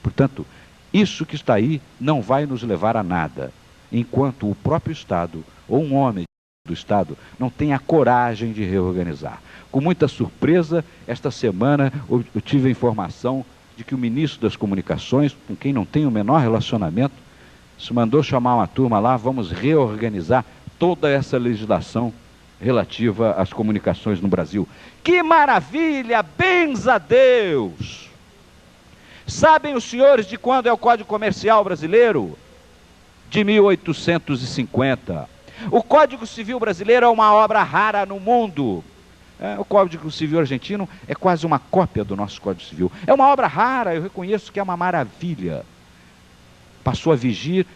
Portanto, isso que está aí não vai nos levar a nada, enquanto o próprio Estado, ou um homem do Estado, não tem a coragem de reorganizar. Com muita surpresa, esta semana eu tive a informação de que o ministro das Comunicações, com quem não tem o menor relacionamento, se mandou chamar uma turma lá, vamos reorganizar toda essa legislação relativa às comunicações no Brasil. Que maravilha! Bens a Deus! Sabem os senhores de quando é o Código Comercial brasileiro? De 1850. O Código Civil brasileiro é uma obra rara no mundo. O Código Civil argentino é quase uma cópia do nosso Código Civil. É uma obra rara, eu reconheço que é uma maravilha. Passou a vigir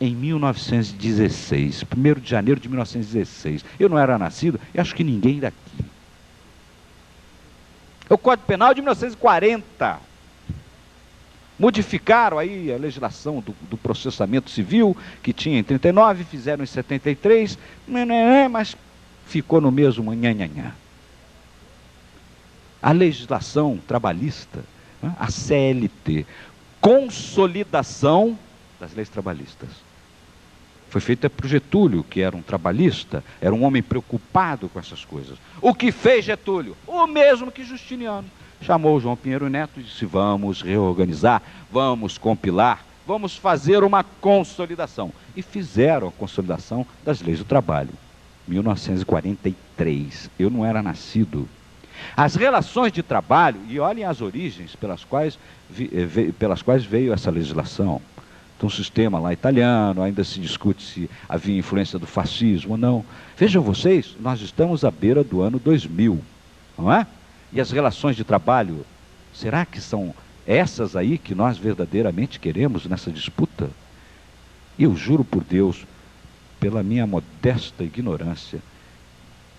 em 1916, 1º de janeiro de 1916. Eu não era nascido, e acho que ninguém daqui. O Código Penal é de 1940. Modificaram aí a legislação do processamento civil, que tinha em 39, fizeram em 73, mas ficou no mesmo nhanhanhã. A legislação trabalhista, a CLT, consolidação das leis trabalhistas. Foi feita por Getúlio, que era um trabalhista, era um homem preocupado com essas coisas. O que fez Getúlio? O mesmo que Justiniano. Chamou João Pinheiro Neto e disse, vamos reorganizar, vamos compilar, vamos fazer uma consolidação. E fizeram a consolidação das leis do trabalho. 1943. Eu não era nascido. As relações de trabalho, e olhem as origens pelas quais veio essa legislação. Tem um sistema lá italiano, ainda se discute se havia influência do fascismo ou não. Vejam vocês, nós estamos à beira do ano 2000, não é? E as relações de trabalho, será que são essas aí que nós verdadeiramente queremos nessa disputa? Eu juro por Deus, pela minha modesta ignorância,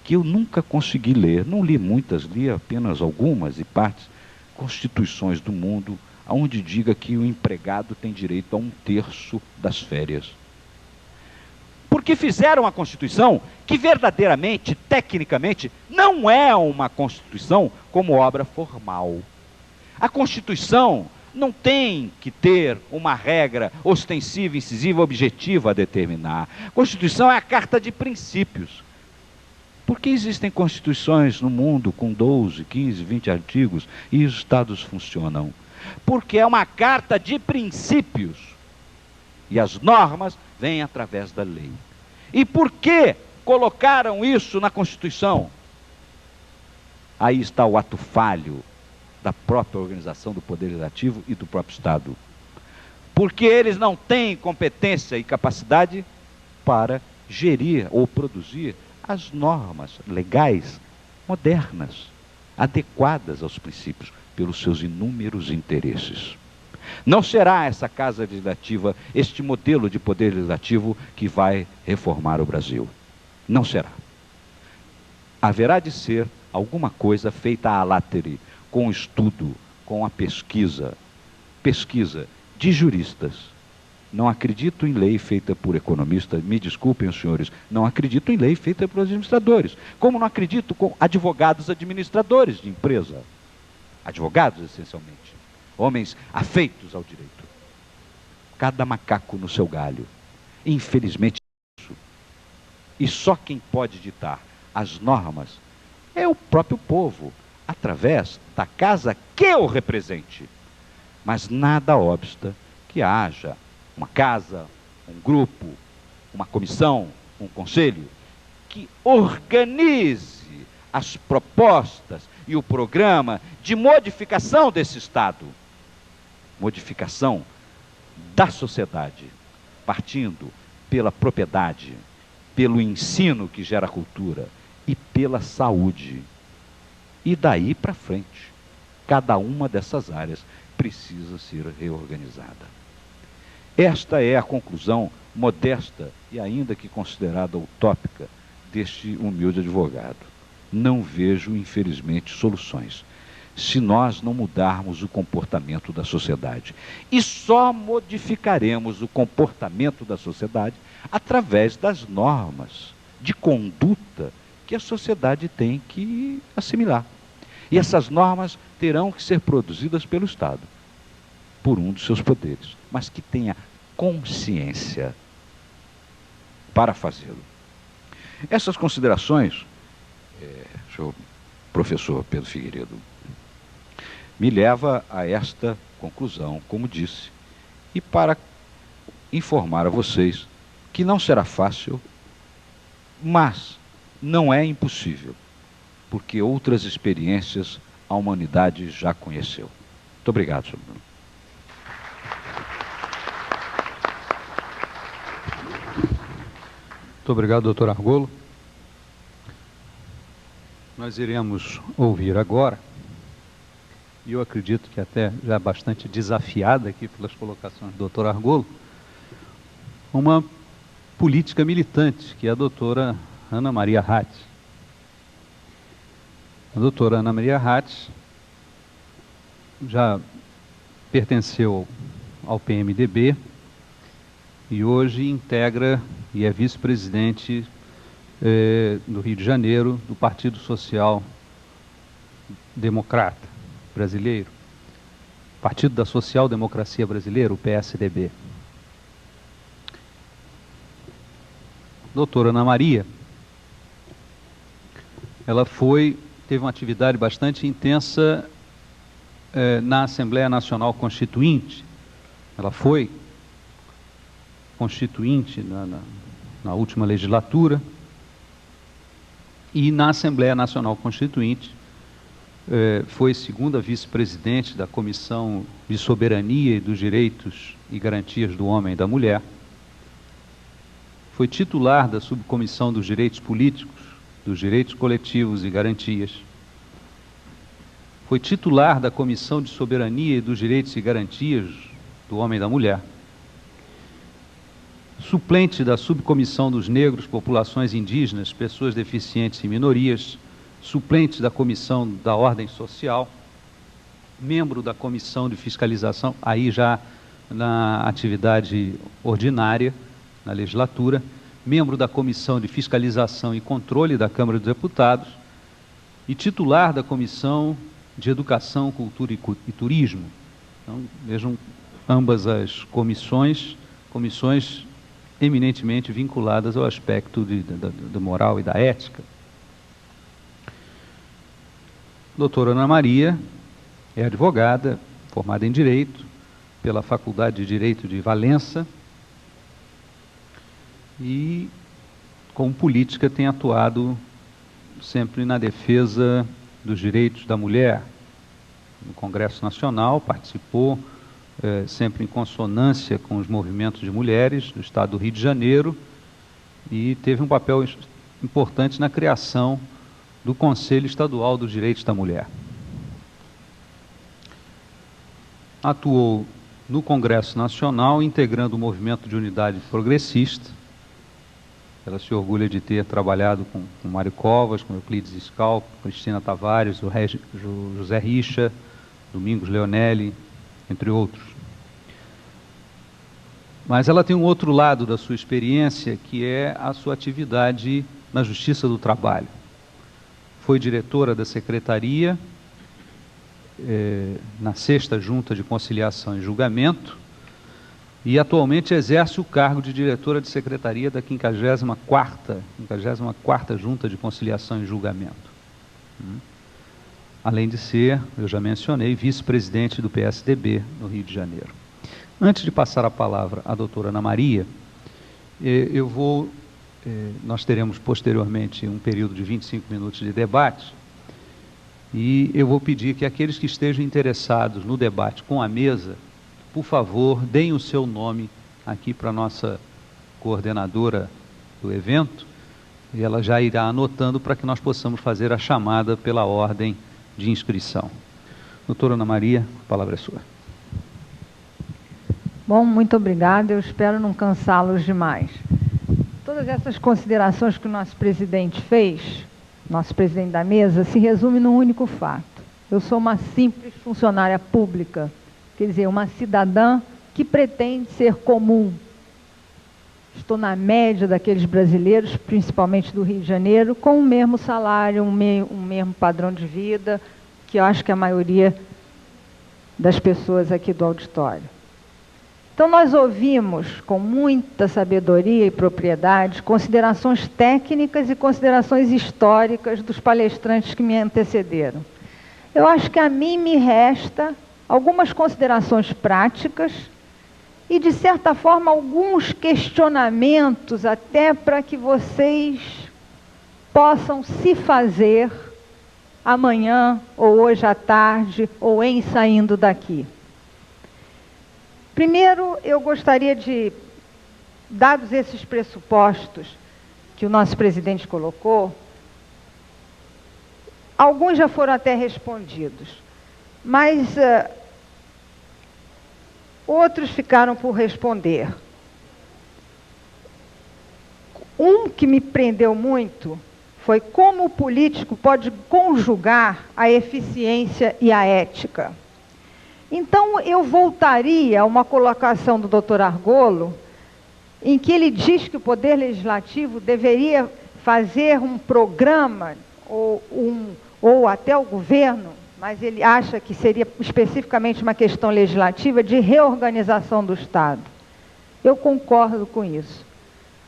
que eu nunca consegui ler, não li muitas, li apenas algumas e partes, constituições do mundo, onde diga que o empregado tem direito a 1/3 das férias. Porque fizeram uma Constituição que verdadeiramente, tecnicamente, não é uma Constituição como obra formal. A Constituição não tem que ter uma regra ostensiva, incisiva, objetiva a determinar. A Constituição é a carta de princípios. Por que existem constituições no mundo com 12, 15, 20 artigos e os estados funcionam? Porque é uma carta de princípios. E as normas vêm através da lei. E por que colocaram isso na Constituição? Aí está o ato falho da própria organização do Poder Legislativo e do próprio Estado. Porque eles não têm competência e capacidade para gerir ou produzir as normas legais modernas, adequadas aos princípios, pelos seus inúmeros interesses. Não será essa Casa Legislativa, este modelo de poder legislativo que vai reformar o Brasil. Não será. Haverá de ser alguma coisa feita à latere, com o estudo, com a pesquisa de juristas. Não acredito em lei feita por economistas, me desculpem os senhores, não acredito em lei feita por administradores, como não acredito com advogados administradores de empresa. Advogados, essencialmente, homens afeitos ao direito. Cada macaco no seu galho. Infelizmente, isso. E só quem pode ditar as normas é o próprio povo, através da casa que o represente. Mas nada obsta que haja uma casa, um grupo, uma comissão, um conselho, que organize as propostas e o programa de modificação desse Estado. Modificação da sociedade, partindo pela propriedade, pelo ensino que gera cultura e pela saúde. E daí para frente, cada uma dessas áreas precisa ser reorganizada. Esta é a conclusão modesta e ainda que considerada utópica deste humilde advogado. Não vejo, infelizmente, soluções se nós não mudarmos o comportamento da sociedade. E só modificaremos o comportamento da sociedade através das normas de conduta que a sociedade tem que assimilar. E essas normas terão que ser produzidas pelo Estado, por um dos seus poderes, mas que tenha consciência para fazê-lo. Essas considerações, professor Pedro Figueiredo, me leva a esta conclusão, como disse, e para informar a vocês que não será fácil, mas não é impossível, porque outras experiências a humanidade já conheceu. Muito obrigado, senhor Bruno.
Muito obrigado, doutor Argolo. Nós iremos ouvir agora, e eu acredito que até já bastante desafiada aqui pelas colocações do doutor Argolo, uma política militante, que é a doutora Ana Maria Hatz. A doutora Ana Maria Hatz já pertenceu ao PMDB e hoje integra e é vice-presidente do Rio de Janeiro, do Partido Social Democrata Brasileiro, Partido da Social Democracia Brasileira, o PSDB. Doutora Ana Maria, ela teve uma atividade bastante intensa na Assembleia Nacional Constituinte. Ela foi constituinte na última legislatura e na Assembleia Nacional Constituinte foi segunda vice-presidente da Comissão de Soberania e dos Direitos e Garantias do Homem e da Mulher. Foi titular da Subcomissão dos Direitos Políticos, dos Direitos Coletivos e Garantias. Foi titular da Comissão de Soberania e dos Direitos e Garantias do Homem e da Mulher. Suplente da Subcomissão dos Negros, Populações Indígenas, Pessoas Deficientes e Minorias, suplente da Comissão da Ordem Social, membro da Comissão de Fiscalização, aí já na atividade ordinária, na legislatura, membro da Comissão de Fiscalização e Controle da Câmara dos Deputados e titular da Comissão de Educação, Cultura e Turismo. Então, vejam ambas as comissões eminentemente vinculadas ao aspecto da moral e da ética. Doutora Ana Maria é advogada, formada em Direito pela Faculdade de Direito de Valença e, como política, tem atuado sempre na defesa dos direitos da mulher. No Congresso Nacional, participou sempre em consonância com os movimentos de mulheres do Estado do Rio de Janeiro e teve um papel importante na criação do Conselho Estadual dos Direitos da Mulher. Atuou no Congresso Nacional, integrando o movimento de unidade progressista. Ela se orgulha de ter trabalhado com Mário Covas, com Euclides Scal, Cristina Tavares, o José Richa, Domingos Leonelli, entre outros. Mas ela tem um outro lado da sua experiência, que é a sua atividade na Justiça do Trabalho. Foi diretora da Secretaria na 6ª Junta de Conciliação e Julgamento e atualmente exerce o cargo de diretora de Secretaria da 54ª Junta de Conciliação e Julgamento. Além de ser, eu já mencionei, vice-presidente do PSDB no Rio de Janeiro. Antes de passar a palavra à doutora Ana Maria, nós teremos posteriormente um período de 25 minutos de debate e eu vou pedir que aqueles que estejam interessados no debate com a mesa, por favor, deem o seu nome aqui para a nossa coordenadora do evento e ela já irá anotando para que nós possamos fazer a chamada pela ordem de inscrição. Doutora Ana Maria, a palavra é sua.
Bom, muito obrigada. Eu espero não cansá-los demais. Todas essas considerações que o nosso presidente fez, nosso presidente da mesa, se resume num único fato. Eu sou uma simples funcionária pública, quer dizer, uma cidadã que pretende ser comum. Estou na média daqueles brasileiros, principalmente do Rio de Janeiro, com o mesmo salário, um mesmo padrão de vida, que eu acho que a maioria das pessoas aqui do auditório. Então, nós ouvimos com muita sabedoria e propriedade considerações técnicas e considerações históricas dos palestrantes que me antecederam. Eu acho que a mim me resta algumas considerações práticas e, de certa forma, alguns questionamentos até para que vocês possam se fazer amanhã, ou hoje à tarde, ou em saindo daqui. Primeiro, eu gostaria de, dados esses pressupostos que o nosso presidente colocou, alguns já foram até respondidos, mas outros ficaram por responder. Um que me prendeu muito foi como o político pode conjugar a eficiência e a ética. Então, eu voltaria a uma colocação do Dr. Argolo, em que ele diz que o Poder Legislativo deveria fazer um programa, ou até o governo, mas ele acha que seria especificamente uma questão legislativa, de reorganização do Estado. Eu concordo com isso.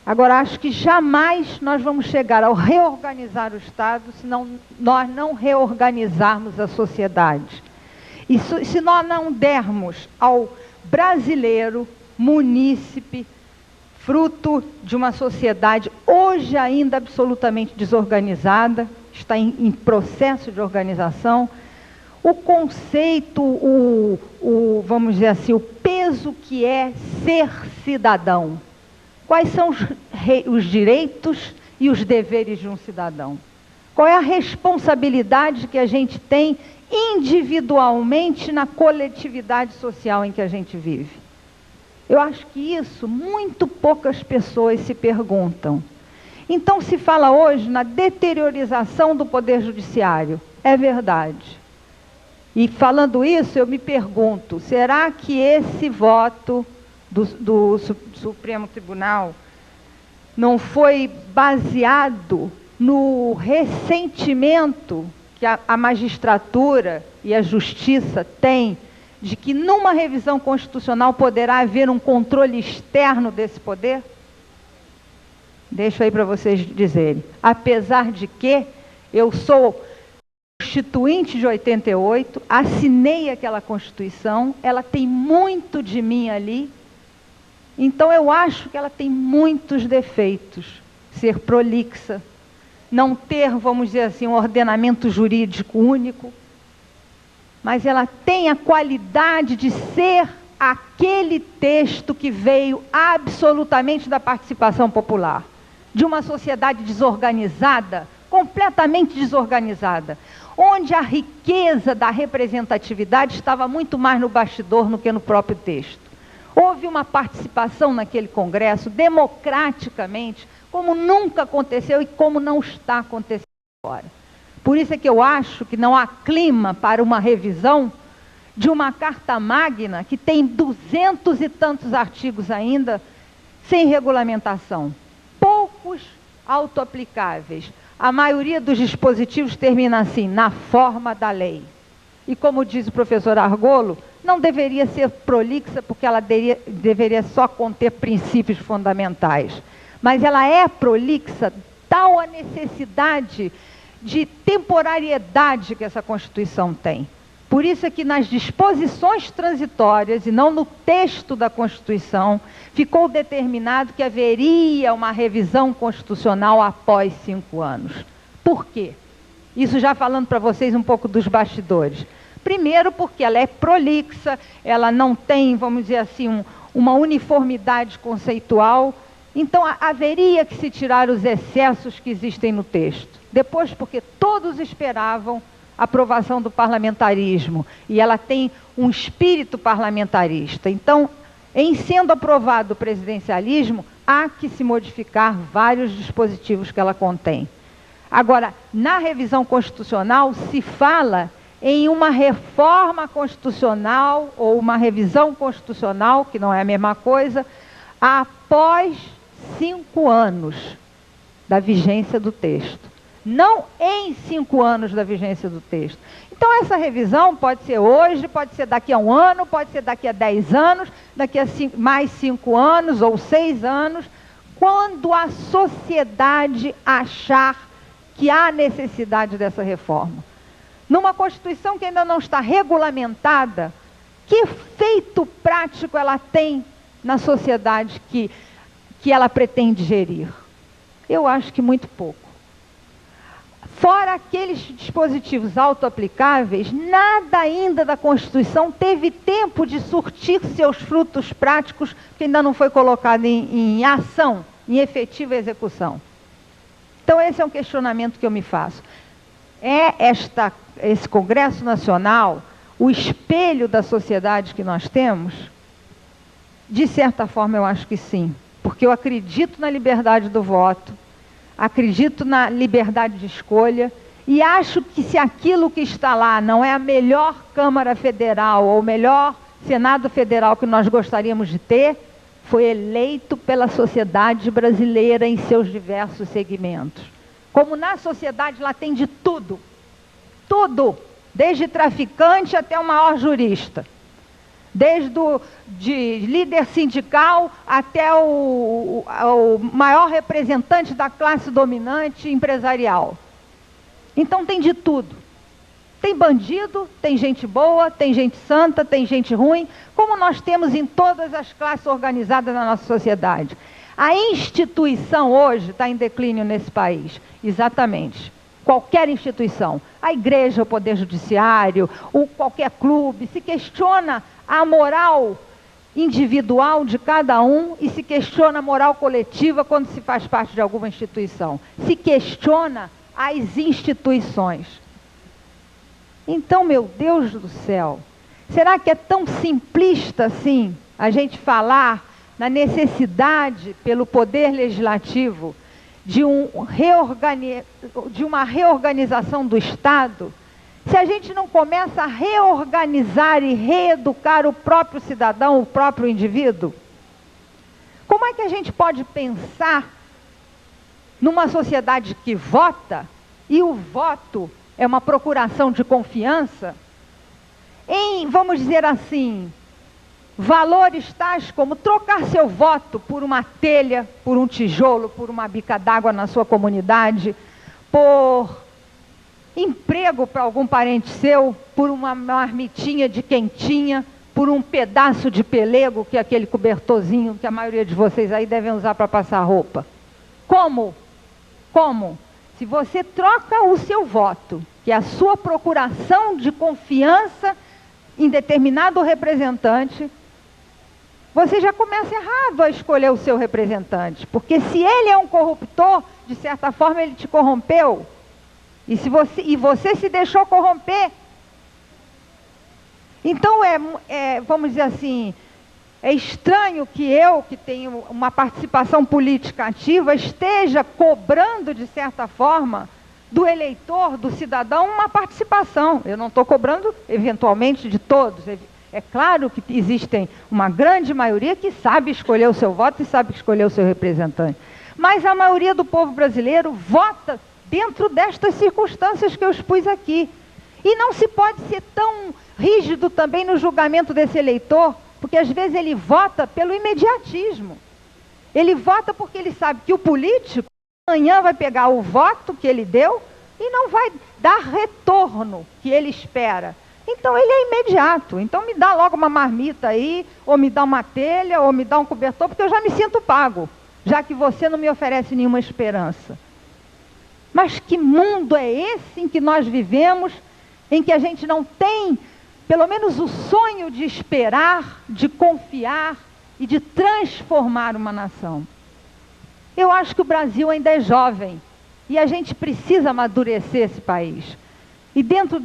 Agora, acho que jamais nós vamos chegar ao reorganizar o Estado se nós não reorganizarmos a sociedade. E se nós não dermos ao brasileiro, munícipe, fruto de uma sociedade hoje ainda absolutamente desorganizada, está em processo de organização, o conceito, vamos dizer assim, o peso que é ser cidadão. Quais são os direitos e os deveres de um cidadão? Qual é a responsabilidade que a gente tem individualmente na coletividade social em que a gente vive? Eu acho que isso muito poucas pessoas se perguntam. Então se fala hoje na deteriorização do Poder Judiciário. É verdade. E falando isso, eu me pergunto, será que esse voto do Supremo Tribunal não foi baseado no ressentimento que a magistratura e a justiça têm de que numa revisão constitucional poderá haver um controle externo desse poder? Deixo aí para vocês dizerem. Apesar de que eu sou constituinte de 88, assinei aquela Constituição, ela tem muito de mim ali, então eu acho que ela tem muitos defeitos. Ser prolixa, não ter, vamos dizer assim, um ordenamento jurídico único, mas ela tem a qualidade de ser aquele texto que veio absolutamente da participação popular, de uma sociedade desorganizada, completamente desorganizada, onde a riqueza da representatividade estava muito mais no bastidor do que no próprio texto. Houve uma participação naquele Congresso, democraticamente, como nunca aconteceu e como não está acontecendo agora. Por isso é que eu acho que não há clima para uma revisão de uma Carta Magna que tem 200 e tantos artigos ainda sem regulamentação. Poucos autoaplicáveis. A maioria dos dispositivos termina assim, na forma da lei. E como diz o professor Argolo, não deveria ser prolixa porque ela deveria só conter princípios fundamentais. Mas ela é prolixa, tal a necessidade de temporariedade que essa Constituição tem. Por isso é que nas disposições transitórias, e não no texto da Constituição, ficou determinado que haveria uma revisão constitucional após 5 anos. Por quê? Isso já falando para vocês um pouco dos bastidores. Primeiro porque ela é prolixa, ela não tem, vamos dizer assim, uma uniformidade conceitual. Então haveria que se tirar os excessos que existem no texto. Depois porque todos esperavam a aprovação do parlamentarismo, e ela tem um espírito parlamentarista. Então em sendo aprovado o presidencialismo, há que se modificar vários dispositivos que ela contém. Agora, na revisão constitucional, se fala em uma reforma constitucional ou uma revisão constitucional, que não é a mesma coisa, após 5 anos da vigência do texto. Não em 5 anos da vigência do texto. Então, essa revisão pode ser hoje, pode ser daqui a 1 ano, pode ser daqui a 10 anos, daqui a mais 5 anos ou 6 anos, quando a sociedade achar que há necessidade dessa reforma. Numa Constituição que ainda não está regulamentada, que efeito prático ela tem na sociedade que ela pretende gerir? Eu acho que muito pouco. Fora aqueles dispositivos autoaplicáveis, nada ainda da Constituição teve tempo de surtir seus frutos práticos, que ainda não foi colocado em ação, em efetiva execução. Então, esse é um questionamento que eu me faço. É esse Congresso Nacional o espelho da sociedade que nós temos? De certa forma, eu acho que sim, porque eu acredito na liberdade do voto, acredito na liberdade de escolha, e acho que se aquilo que está lá não é a melhor Câmara Federal ou o melhor Senado Federal que nós gostaríamos de ter, foi eleito pela sociedade brasileira em seus diversos segmentos. Como na sociedade lá tem de tudo, tudo, desde traficante até o maior jurista, desde de líder sindical até o maior representante da classe dominante empresarial. Então tem de tudo. Tem bandido, tem gente boa, tem gente santa, tem gente ruim, como nós temos em todas as classes organizadas na nossa sociedade. A instituição hoje está em declínio nesse país, exatamente. Qualquer instituição, a igreja, o poder judiciário, qualquer clube, se questiona a moral individual de cada um e se questiona a moral coletiva quando se faz parte de alguma instituição. Se questiona as instituições. Então, meu Deus do céu, será que é tão simplista assim a gente falar na necessidade pelo Poder Legislativo de uma reorganização do Estado, se a gente não começa a reorganizar e reeducar o próprio cidadão, o próprio indivíduo? Como é que a gente pode pensar numa sociedade que vota, e o voto é uma procuração de confiança, em, vamos dizer assim, valores tais como trocar seu voto por uma telha, por um tijolo, por uma bica d'água na sua comunidade, por emprego para algum parente seu, por uma marmitinha de quentinha, por um pedaço de pelego, que é aquele cobertorzinho que a maioria de vocês aí devem usar para passar roupa. Como? Como? Se você troca o seu voto, que é a sua procuração de confiança em determinado representante, você já começa errado a escolher o seu representante. Porque se ele é um corruptor, de certa forma ele te corrompeu. E você se deixou corromper. Então, vamos dizer assim, é estranho que eu, que tenho uma participação política ativa, esteja cobrando, de certa forma, do eleitor, do cidadão, uma participação. Eu não estou cobrando, eventualmente, de todos. É claro que existem uma grande maioria que sabe escolher o seu voto e sabe escolher o seu representante. Mas a maioria do povo brasileiro vota dentro destas circunstâncias que eu expus aqui. E não se pode ser tão rígido também no julgamento desse eleitor, porque às vezes ele vota pelo imediatismo. Ele vota porque ele sabe que o político amanhã vai pegar o voto que ele deu e não vai dar retorno que ele espera. Então ele é imediato. Então me dá logo uma marmita aí, ou me dá uma telha, ou me dá um cobertor, porque eu já me sinto pago, já que você não me oferece nenhuma esperança. Mas que mundo é esse em que nós vivemos, em que a gente não tem, pelo menos, o sonho de esperar, de confiar e de transformar uma nação? Eu acho que o Brasil ainda é jovem e a gente precisa amadurecer esse país. E dentro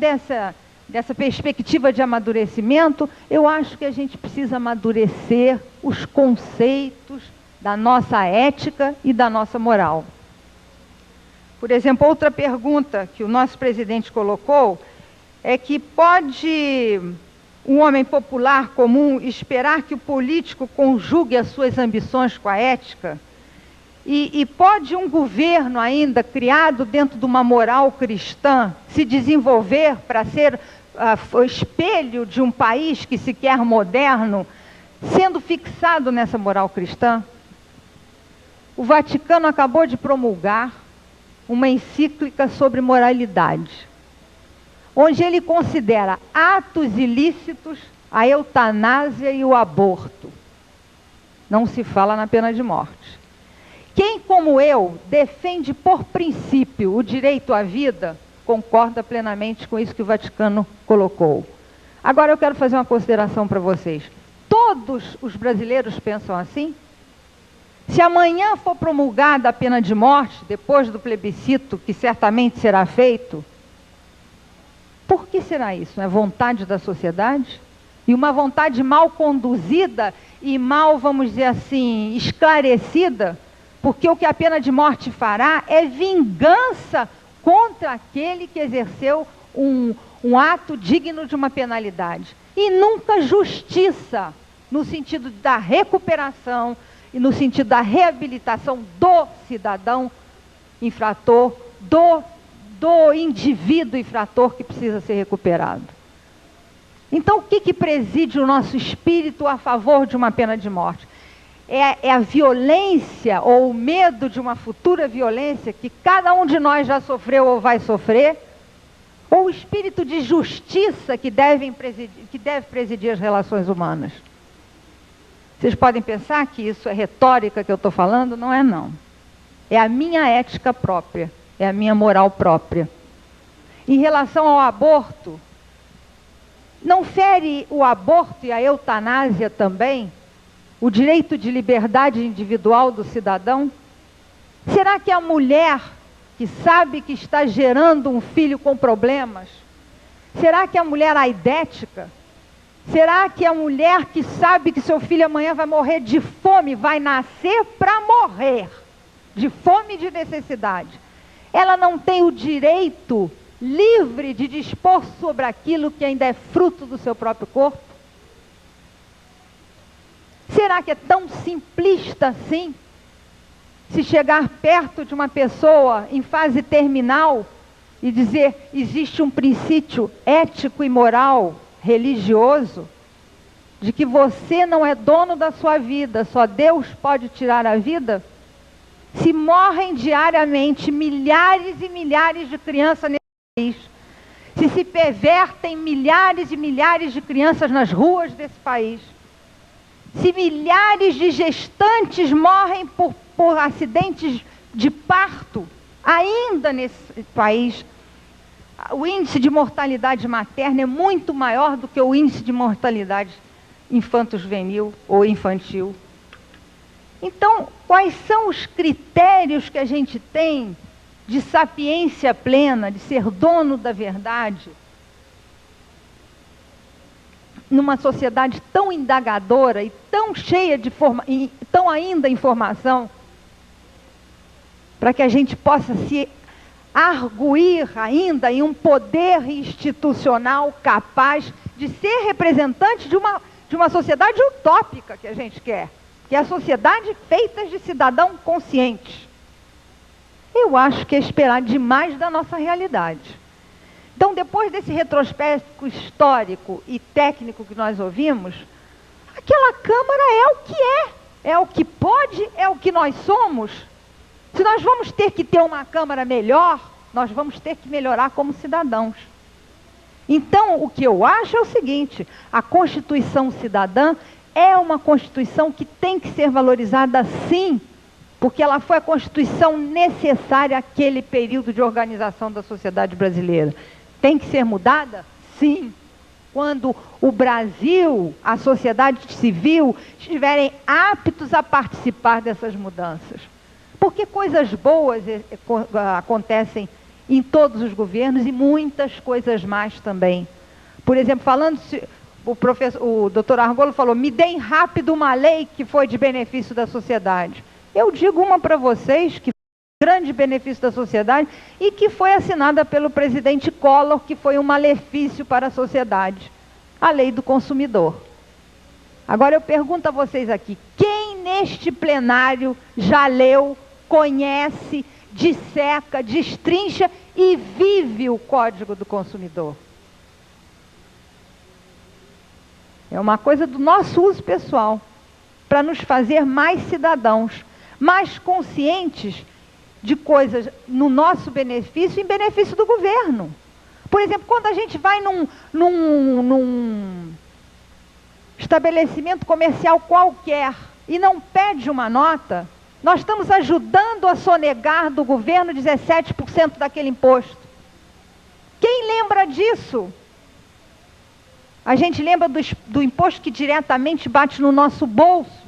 dessa perspectiva de amadurecimento, eu acho que a gente precisa amadurecer os conceitos da nossa ética e da nossa moral. Por exemplo, outra pergunta que o nosso presidente colocou é que pode um homem popular comum esperar que o político conjugue as suas ambições com a ética? E pode um governo ainda criado dentro de uma moral cristã se desenvolver para ser o espelho de um país que se quer moderno, sendo fixado nessa moral cristã? O Vaticano acabou de promulgar uma encíclica sobre moralidade, onde ele considera atos ilícitos a eutanásia e o aborto. Não se fala na pena de morte. Quem, como eu, defende por princípio o direito à vida, concorda plenamente com isso que o Vaticano colocou. Agora eu quero fazer uma consideração para vocês. Todos os brasileiros pensam assim? Se amanhã for promulgada a pena de morte, depois do plebiscito, que certamente será feito, por que será isso? É vontade da sociedade? E uma vontade mal conduzida e mal, vamos dizer assim, esclarecida? Porque o que a pena de morte fará é vingança contra aquele que exerceu um ato digno de uma penalidade. E nunca justiça, no sentido da recuperação e no sentido da reabilitação do cidadão infrator, do indivíduo infrator que precisa ser recuperado. Então, o que preside o nosso espírito a favor de uma pena de morte? É a violência ou o medo de uma futura violência que cada um de nós já sofreu ou vai sofrer? Ou o espírito de justiça que deve presidir as relações humanas? Vocês podem pensar que isso é retórica que eu estou falando? Não é, não. É a minha ética própria, é a minha moral própria. Em relação ao aborto, não fere o aborto e a eutanásia também o direito de liberdade individual do cidadão? Será que a mulher que sabe que está gerando um filho com problemas, será que a mulher aidética, será que a mulher que sabe que seu filho amanhã vai morrer de fome, vai nascer para morrer, de fome e de necessidade, ela não tem o direito livre de dispor sobre aquilo que ainda é fruto do seu próprio corpo? Será que é tão simplista assim? Se chegar perto de uma pessoa em fase terminal e dizer, existe um princípio ético e moral, religioso, de que você não é dono da sua vida, só Deus pode tirar a vida? Se morrem diariamente milhares e milhares de crianças nesse país, se pervertem milhares e milhares de crianças nas ruas desse país, se milhares de gestantes morrem por acidentes de parto, ainda nesse país, o índice de mortalidade materna é muito maior do que o índice de mortalidade infanto-juvenil ou infantil. Então, quais são os critérios que a gente tem de sapiência plena, de ser dono da verdade, numa sociedade tão indagadora e tão cheia de tão ainda informação, para que a gente possa se arguir ainda em um poder institucional capaz de ser representante de uma sociedade utópica que a gente quer, que é a sociedade feita de cidadão consciente. Eu acho que é esperar demais da nossa realidade. Então, depois desse retrospecto histórico e técnico que nós ouvimos, aquela Câmara é o que é o que pode, é o que nós somos. Se nós vamos ter que ter uma Câmara melhor, nós vamos ter que melhorar como cidadãos. Então, o que eu acho é o seguinte, a Constituição Cidadã é uma Constituição que tem que ser valorizada sim, porque ela foi a Constituição necessária àquele período de organização da sociedade brasileira. Tem que ser mudada? Sim. Quando o Brasil, a sociedade civil, estiverem aptos a participar dessas mudanças. Porque coisas boas acontecem em todos os governos e muitas coisas mais também. Por exemplo, o doutor Argolo falou, me deem rápido uma lei que foi de benefício da sociedade. Eu digo uma para vocês, que foi grande benefício da sociedade e que foi assinada pelo presidente Collor, que foi um malefício para a sociedade. A lei do consumidor. Agora eu pergunto a vocês aqui, quem neste plenário já leu, conhece, disseca, destrincha e vive o Código do Consumidor? É uma coisa do nosso uso pessoal, para nos fazer mais cidadãos, mais conscientes de coisas no nosso benefício e em benefício do governo. Por exemplo, quando a gente vai num estabelecimento comercial qualquer e não pede uma nota, nós estamos ajudando a sonegar do governo 17% daquele imposto. Quem lembra disso? A gente lembra do imposto que diretamente bate no nosso bolso,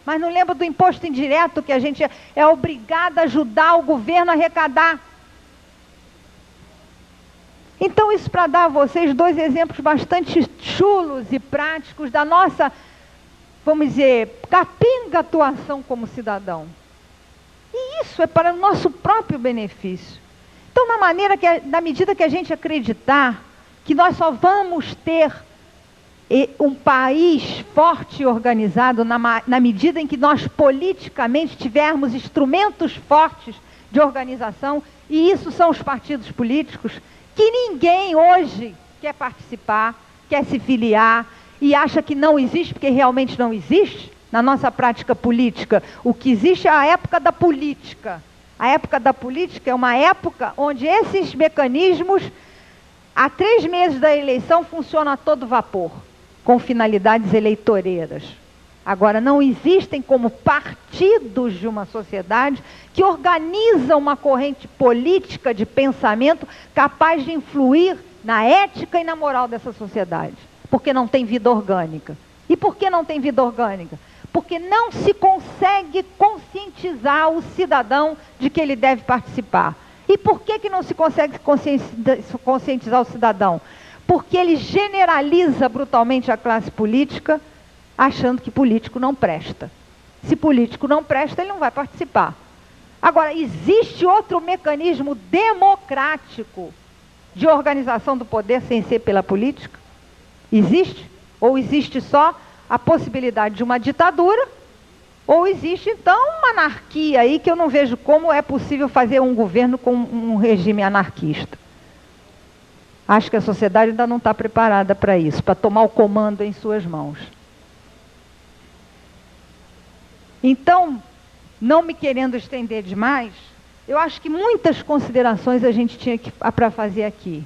mas não lembra do imposto indireto que a gente é obrigado a ajudar o governo a arrecadar. Então, isso para dar a vocês dois exemplos bastante chulos e práticos da nossa, vamos dizer, capenga atuação como cidadão. E isso é para o nosso próprio benefício. Então, na medida que a gente acreditar que nós só vamos ter um país forte e organizado na medida em que nós politicamente tivermos instrumentos fortes de organização, e isso são os partidos políticos, que ninguém hoje quer participar, quer se filiar e acha que não existe, porque realmente não existe. Na nossa prática política, o que existe é a época da política. A época da política é uma época onde esses mecanismos, há 3 meses da eleição, funcionam a todo vapor, com finalidades eleitoreiras. Agora, não existem como partidos de uma sociedade que organizam uma corrente política de pensamento capaz de influir na ética e na moral dessa sociedade. Porque não tem vida orgânica. E por que não tem vida orgânica? Porque não se consegue conscientizar o cidadão de que ele deve participar. E por que não se consegue conscientizar o cidadão? Porque ele generaliza brutalmente a classe política, achando que político não presta. Se político não presta, ele não vai participar. Agora, existe outro mecanismo democrático de organização do poder sem ser pela política? Existe? Ou existe só a possibilidade de uma ditadura? Ou existe, então, uma anarquia aí que eu não vejo como é possível fazer um governo com um regime anarquista. Acho que a sociedade ainda não está preparada para isso, para tomar o comando em suas mãos. Então, não me querendo estender demais, eu acho que muitas considerações a gente tinha para fazer aqui.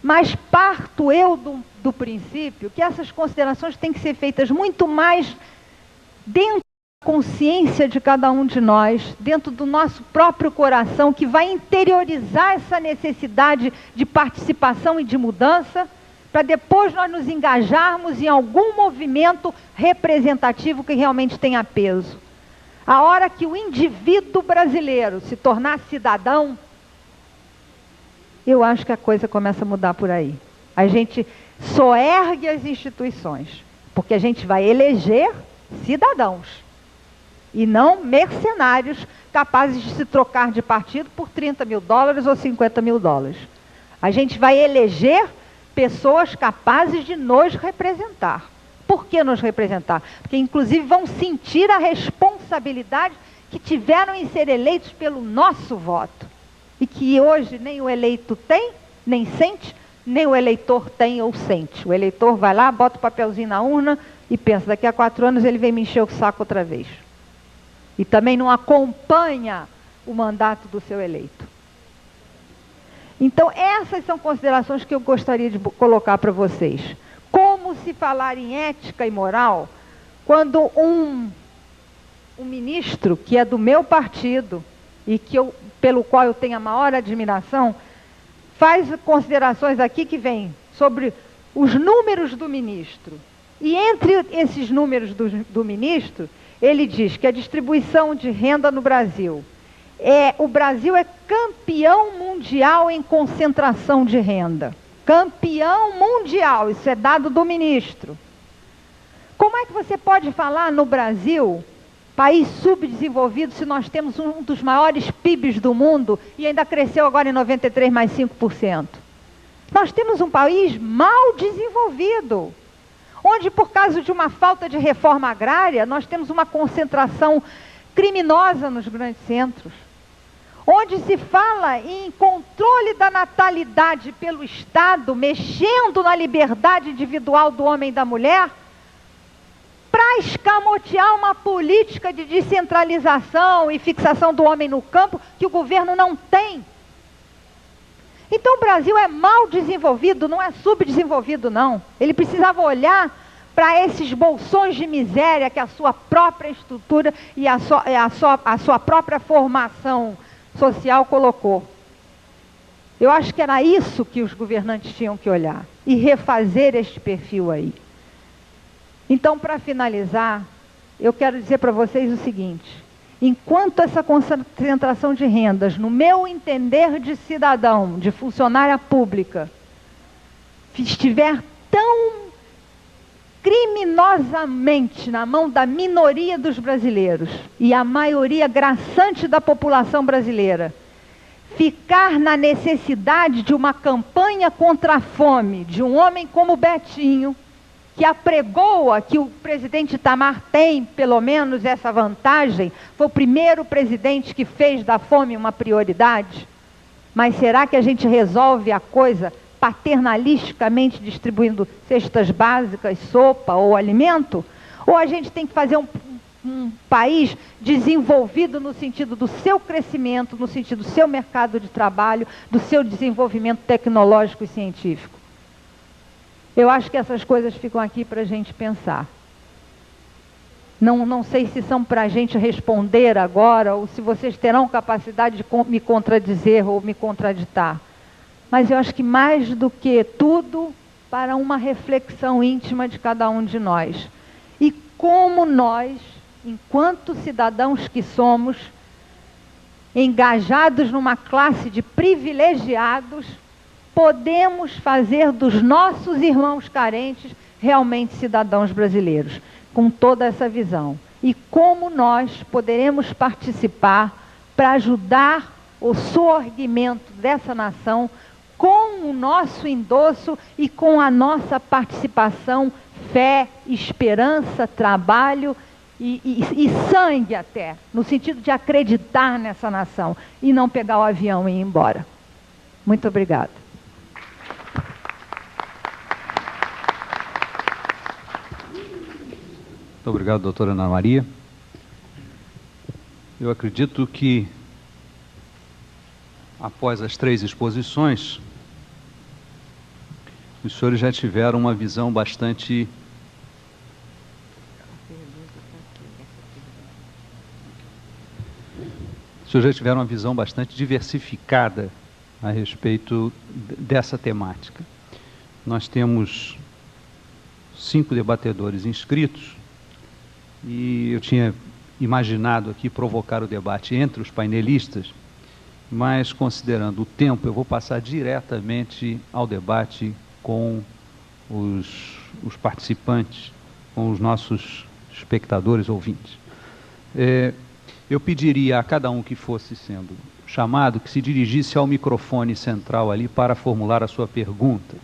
Mas parto eu do princípio que essas considerações têm que ser feitas muito mais dentro da consciência de cada um de nós, dentro do nosso próprio coração, que vai interiorizar essa necessidade de participação e de mudança, para depois nós nos engajarmos em algum movimento representativo que realmente tenha peso. A hora que o indivíduo brasileiro se tornar cidadão, eu acho que a coisa começa a mudar por aí. A gente soergue as instituições, porque a gente vai eleger cidadãos, e não mercenários capazes de se trocar de partido por $30 mil ou $50 mil. A gente vai eleger pessoas capazes de nos representar. Por que nos representar? Porque, inclusive, vão sentir a responsabilidade que tiveram em ser eleitos pelo nosso voto. E que hoje nem o eleito tem, nem sente, nem o eleitor tem ou sente. O eleitor vai lá, bota o papelzinho na urna e pensa, daqui a 4 anos ele vem me encher o saco outra vez. E também não acompanha o mandato do seu eleito. Então, essas são considerações que eu gostaria de colocar para vocês. Como se falar em ética e moral quando um ministro que é do meu partido e pelo qual eu tenho a maior admiração, faz considerações aqui que vêm sobre os números do ministro. E entre esses números do ministro, ele diz que a distribuição de renda no Brasil, o Brasil é campeão mundial em concentração de renda. Campeão mundial, isso é dado do ministro. Como é que você pode falar no Brasil, país subdesenvolvido, se nós temos um dos maiores PIBs do mundo e ainda cresceu agora em 93 mais 5%? Nós temos um país mal desenvolvido, onde por causa de uma falta de reforma agrária, nós temos uma concentração criminosa nos grandes centros, onde se fala em controle da natalidade pelo Estado, mexendo na liberdade individual do homem e da mulher, para escamotear uma política de descentralização e fixação do homem no campo que o governo não tem. Então o Brasil é mal desenvolvido, não é subdesenvolvido não. Ele precisava olhar para esses bolsões de miséria que a sua própria estrutura e a sua própria formação social colocou. Eu acho que era isso que os governantes tinham que olhar e refazer este perfil aí. Então, para finalizar, eu quero dizer para vocês o seguinte: enquanto essa concentração de rendas, no meu entender de cidadão, de funcionária pública, estiver tão criminosamente na mão da minoria dos brasileiros e a maioria graçante da população brasileira, ficar na necessidade de uma campanha contra a fome, de um homem como Betinho, que apregoa que o presidente Itamar tem, pelo menos, essa vantagem, foi o primeiro presidente que fez da fome uma prioridade. Mas será que a gente resolve a coisa paternalisticamente distribuindo cestas básicas, sopa ou alimento? Ou a gente tem que fazer um país desenvolvido no sentido do seu crescimento, no sentido do seu mercado de trabalho, do seu desenvolvimento tecnológico e científico? Eu acho que essas coisas ficam aqui para a gente pensar. Não sei se são para a gente responder agora, ou se vocês terão capacidade de me contradizer ou me contraditar. Mas eu acho que mais do que tudo, para uma reflexão íntima de cada um de nós. E como nós, enquanto cidadãos que somos, engajados numa classe de privilegiados, podemos fazer dos nossos irmãos carentes realmente cidadãos brasileiros, com toda essa visão. E como nós poderemos participar para ajudar o sorgimento dessa nação com o nosso endosso e com a nossa participação, fé, esperança, trabalho e sangue até, no sentido de acreditar nessa nação e não pegar o avião e ir embora. Muito obrigada.
Muito obrigado, doutora Ana Maria. Eu acredito que, após as 3 exposições, os senhores já tiveram uma visão bastante diversificada a respeito dessa temática. Nós temos 5 debatedores inscritos e eu tinha imaginado aqui provocar o debate entre os painelistas, mas considerando o tempo, eu vou passar diretamente ao debate com os participantes, com os nossos espectadores, ouvintes. Eu pediria a cada um que fosse sendo chamado que se dirigisse ao microfone central ali para formular a sua pergunta.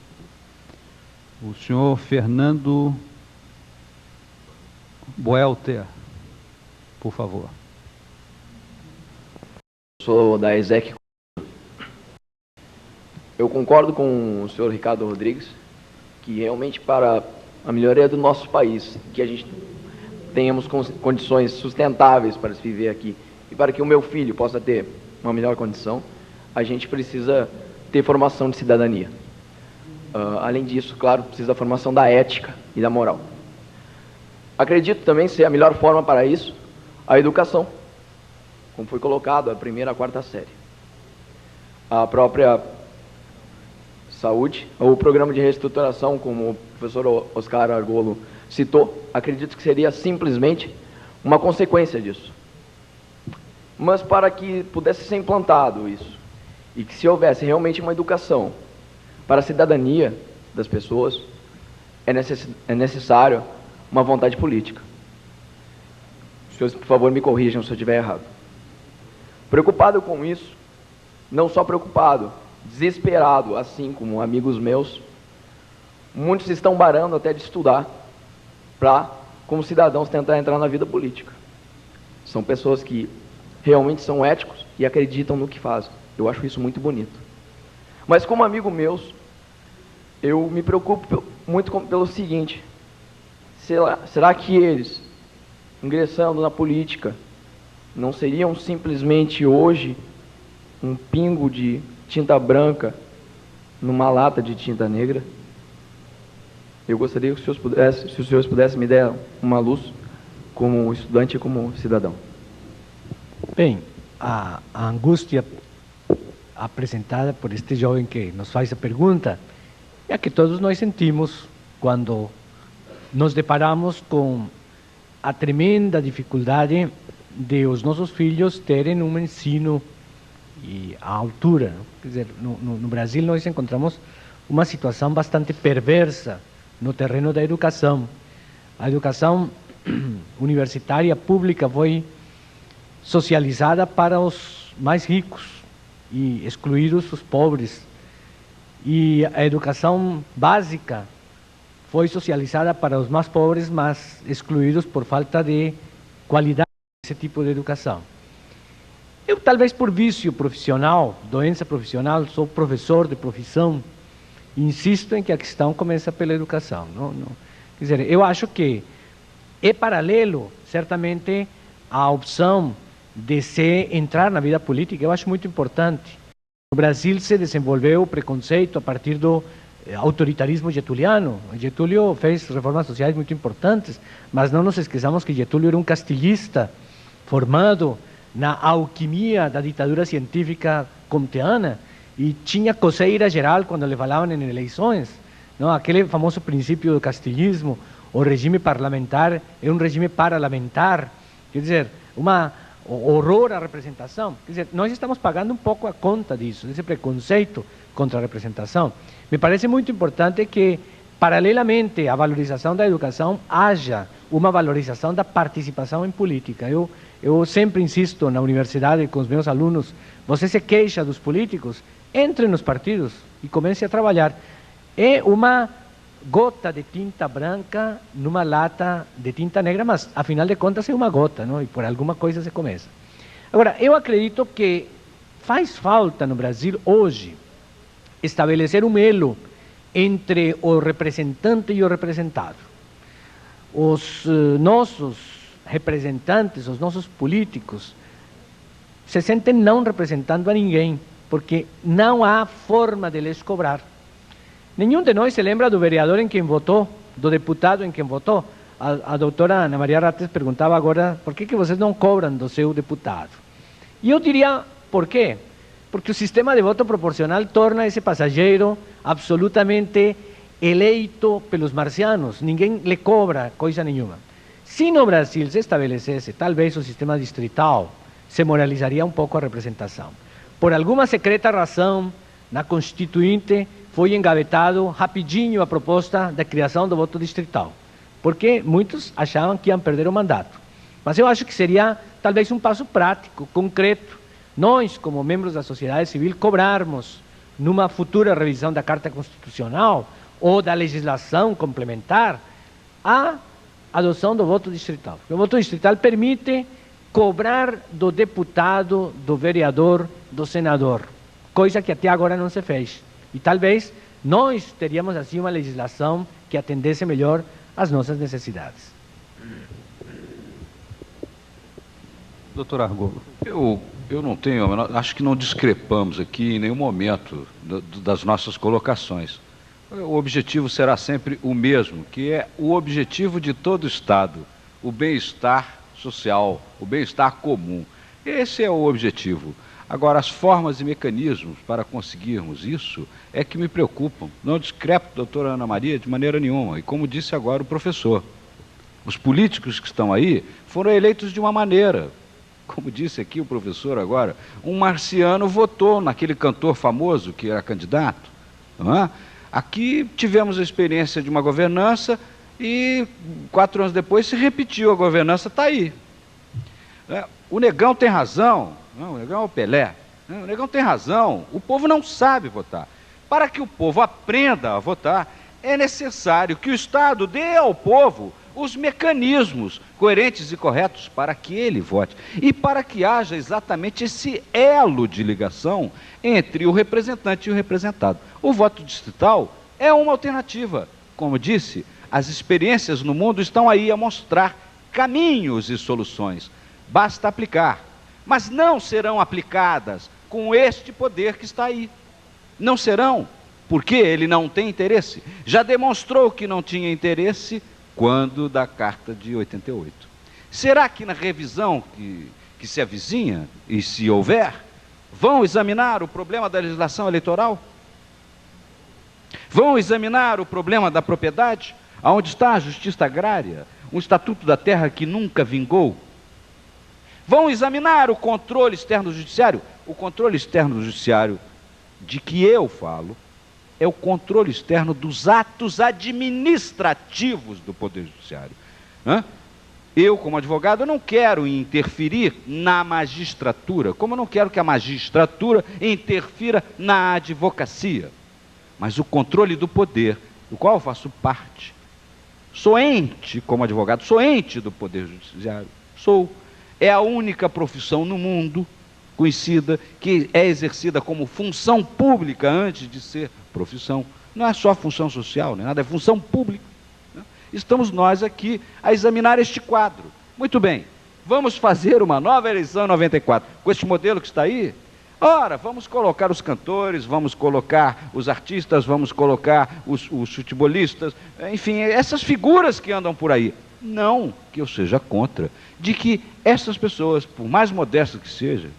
O senhor Fernando Boelter, por favor.
Sou da ESEC. Eu concordo com o senhor Ricardo Rodrigues, que realmente para a melhoria do nosso país, que a gente tenhamos condições sustentáveis para se viver aqui, e para que o meu filho possa ter uma melhor condição, a gente precisa ter formação de cidadania. Além disso, claro, precisa da formação da ética e da moral. Acredito também ser a melhor forma para isso a educação, como foi colocado, a 1ª à 4ª série. A própria saúde, o programa de reestruturação, como o professor Oscar Argolo citou, acredito que seria simplesmente uma consequência disso. Mas para que pudesse ser implantado isso, e que se houvesse realmente uma educação para a cidadania das pessoas, é necessário uma vontade política. Os senhores, por favor, me corrijam se eu estiver errado. Preocupado com isso, não só preocupado, desesperado, assim como amigos meus, muitos estão barando até de estudar para, como cidadãos, tentar entrar na vida política. São pessoas que realmente são éticos e acreditam no que fazem. Eu acho isso muito bonito. Mas como amigo meus, eu me preocupo muito pelo seguinte: será que eles, ingressando na política, não seriam simplesmente hoje um pingo de tinta branca numa lata de tinta negra? Eu gostaria que se os senhores pudessem me dar uma luz como estudante e como cidadão.
Bem, a angústia apresentada por este jovem que nos faz a pergunta é a que todos nós sentimos quando nos deparamos com a tremenda dificuldade de os nossos filhos terem um ensino à altura. Quer dizer, no Brasil nós encontramos uma situação bastante perversa no terreno da educação. A educação universitária pública foi socializada para os mais ricos e excluídos os pobres. E a educação básica foi socializada para os mais pobres, mas excluídos por falta de qualidade desse tipo de educação. Eu, talvez por vício profissional, doença profissional, sou professor de profissão, insisto em que a questão começa pela educação. Quer dizer, eu acho que é paralelo, certamente, a opção de se entrar na vida política. Eu acho muito importante. No Brasil se desenvolveu o preconceito a partir do autoritarismo getuliano. Getúlio fez reformas sociais muito importantes, mas não nos esqueçamos que Getúlio era um castilhista formado na alquimia da ditadura científica comteana e tinha coceira geral quando lhe falavam em eleições. Não? Aquele famoso princípio do castilismo, o regime parlamentar é um regime parlamentar, quer dizer, horror à representação. Quer dizer, nós estamos pagando um pouco a conta disso, desse preconceito contra a representação. Me parece muito importante que, paralelamente à valorização da educação, haja uma valorização da participação em política. Eu sempre insisto na universidade com os meus alunos: você se queixa dos políticos, entre nos partidos e comece a trabalhar. É uma gota de tinta branca numa lata de tinta negra, mas, afinal de contas, é uma gota, não? E por alguma coisa se começa. Agora, eu acredito que faz falta no Brasil, hoje, estabelecer um elo entre o representante e o representado. Os nossos representantes, os nossos políticos, se sentem não representando a ninguém, porque não há forma de lhes cobrar. Nenhum de nós se lembra do vereador em quem votou, do deputado em quem votou. A doutora Ana Maria Rates perguntava agora por que vocês não cobram do seu deputado. E eu diria, por quê? Porque o sistema de voto proporcional torna esse passageiro absolutamente eleito pelos marcianos. Ninguém lhe cobra coisa nenhuma. Se no Brasil se estabelecesse talvez o sistema distrital, se moralizaria um pouco a representação. Por alguma secreta razão, na Constituinte foi engavetado rapidinho a proposta da criação do voto distrital, porque muitos achavam que iam perder o mandato. Mas eu acho que seria talvez um passo prático, concreto, nós, como membros da sociedade civil, cobrarmos numa futura revisão da Carta Constitucional ou da legislação complementar a adoção do voto distrital. O voto distrital permite cobrar do deputado, do vereador, do senador, coisa que até agora não se fez. E talvez nós teríamos assim uma legislação que atendesse melhor às nossas necessidades.
Doutor Argolo.
Eu não tenho, acho que não discrepamos aqui em nenhum momento das nossas colocações. O objetivo será sempre o mesmo, que é o objetivo de todo o Estado, o bem-estar social, o bem-estar comum. Esse é o objetivo. Agora, as formas e mecanismos para conseguirmos isso é que me preocupam. Não discrepo, doutora Ana Maria, de maneira nenhuma. E como disse agora o professor, os políticos que estão aí foram eleitos de uma maneira. Como disse aqui o professor agora, um marciano votou naquele cantor famoso que era candidato. não é? Aqui tivemos a experiência de uma governança e 4 anos depois se repetiu a governança, está aí. O Negão tem razão, não, o Negão é o Pelé, o Negão tem razão, o povo não sabe votar. Para que o povo aprenda a votar, é necessário que o Estado dê ao povo os mecanismos coerentes e corretos para que ele vote e para que haja exatamente esse elo de ligação entre o representante e o representado. O voto distrital é uma alternativa. Como disse, as experiências no mundo estão aí a mostrar caminhos e soluções. Basta aplicar, mas não serão aplicadas com este poder que está aí. Não serão, porque ele não tem interesse. Já demonstrou que não tinha interesse quando da Carta de 88. Será que na revisão que se avizinha, e se houver, vão examinar o problema da legislação eleitoral? Vão examinar o problema da propriedade? Aonde está a justiça agrária? Um estatuto da terra que nunca vingou? Vão examinar o controle externo do judiciário? O controle externo do judiciário de que eu falo é o controle externo dos atos administrativos do Poder Judiciário. Eu, como advogado, não quero interferir na magistratura, como eu não quero que a magistratura interfira na advocacia. Mas o controle do poder, do qual eu faço parte, sou ente como advogado, sou ente do Poder Judiciário, é a única profissão no mundo conhecida que é exercida como função pública antes de ser profissão. Não é só função social, nem nada, é função pública. Estamos nós aqui a examinar este quadro. Muito bem, vamos fazer uma nova eleição em 94, com este modelo que está aí? Ora, vamos colocar os cantores, vamos colocar os artistas, vamos colocar os futebolistas, enfim, essas figuras que andam por aí. Não que eu seja contra, de que essas pessoas, por mais modestas que sejam,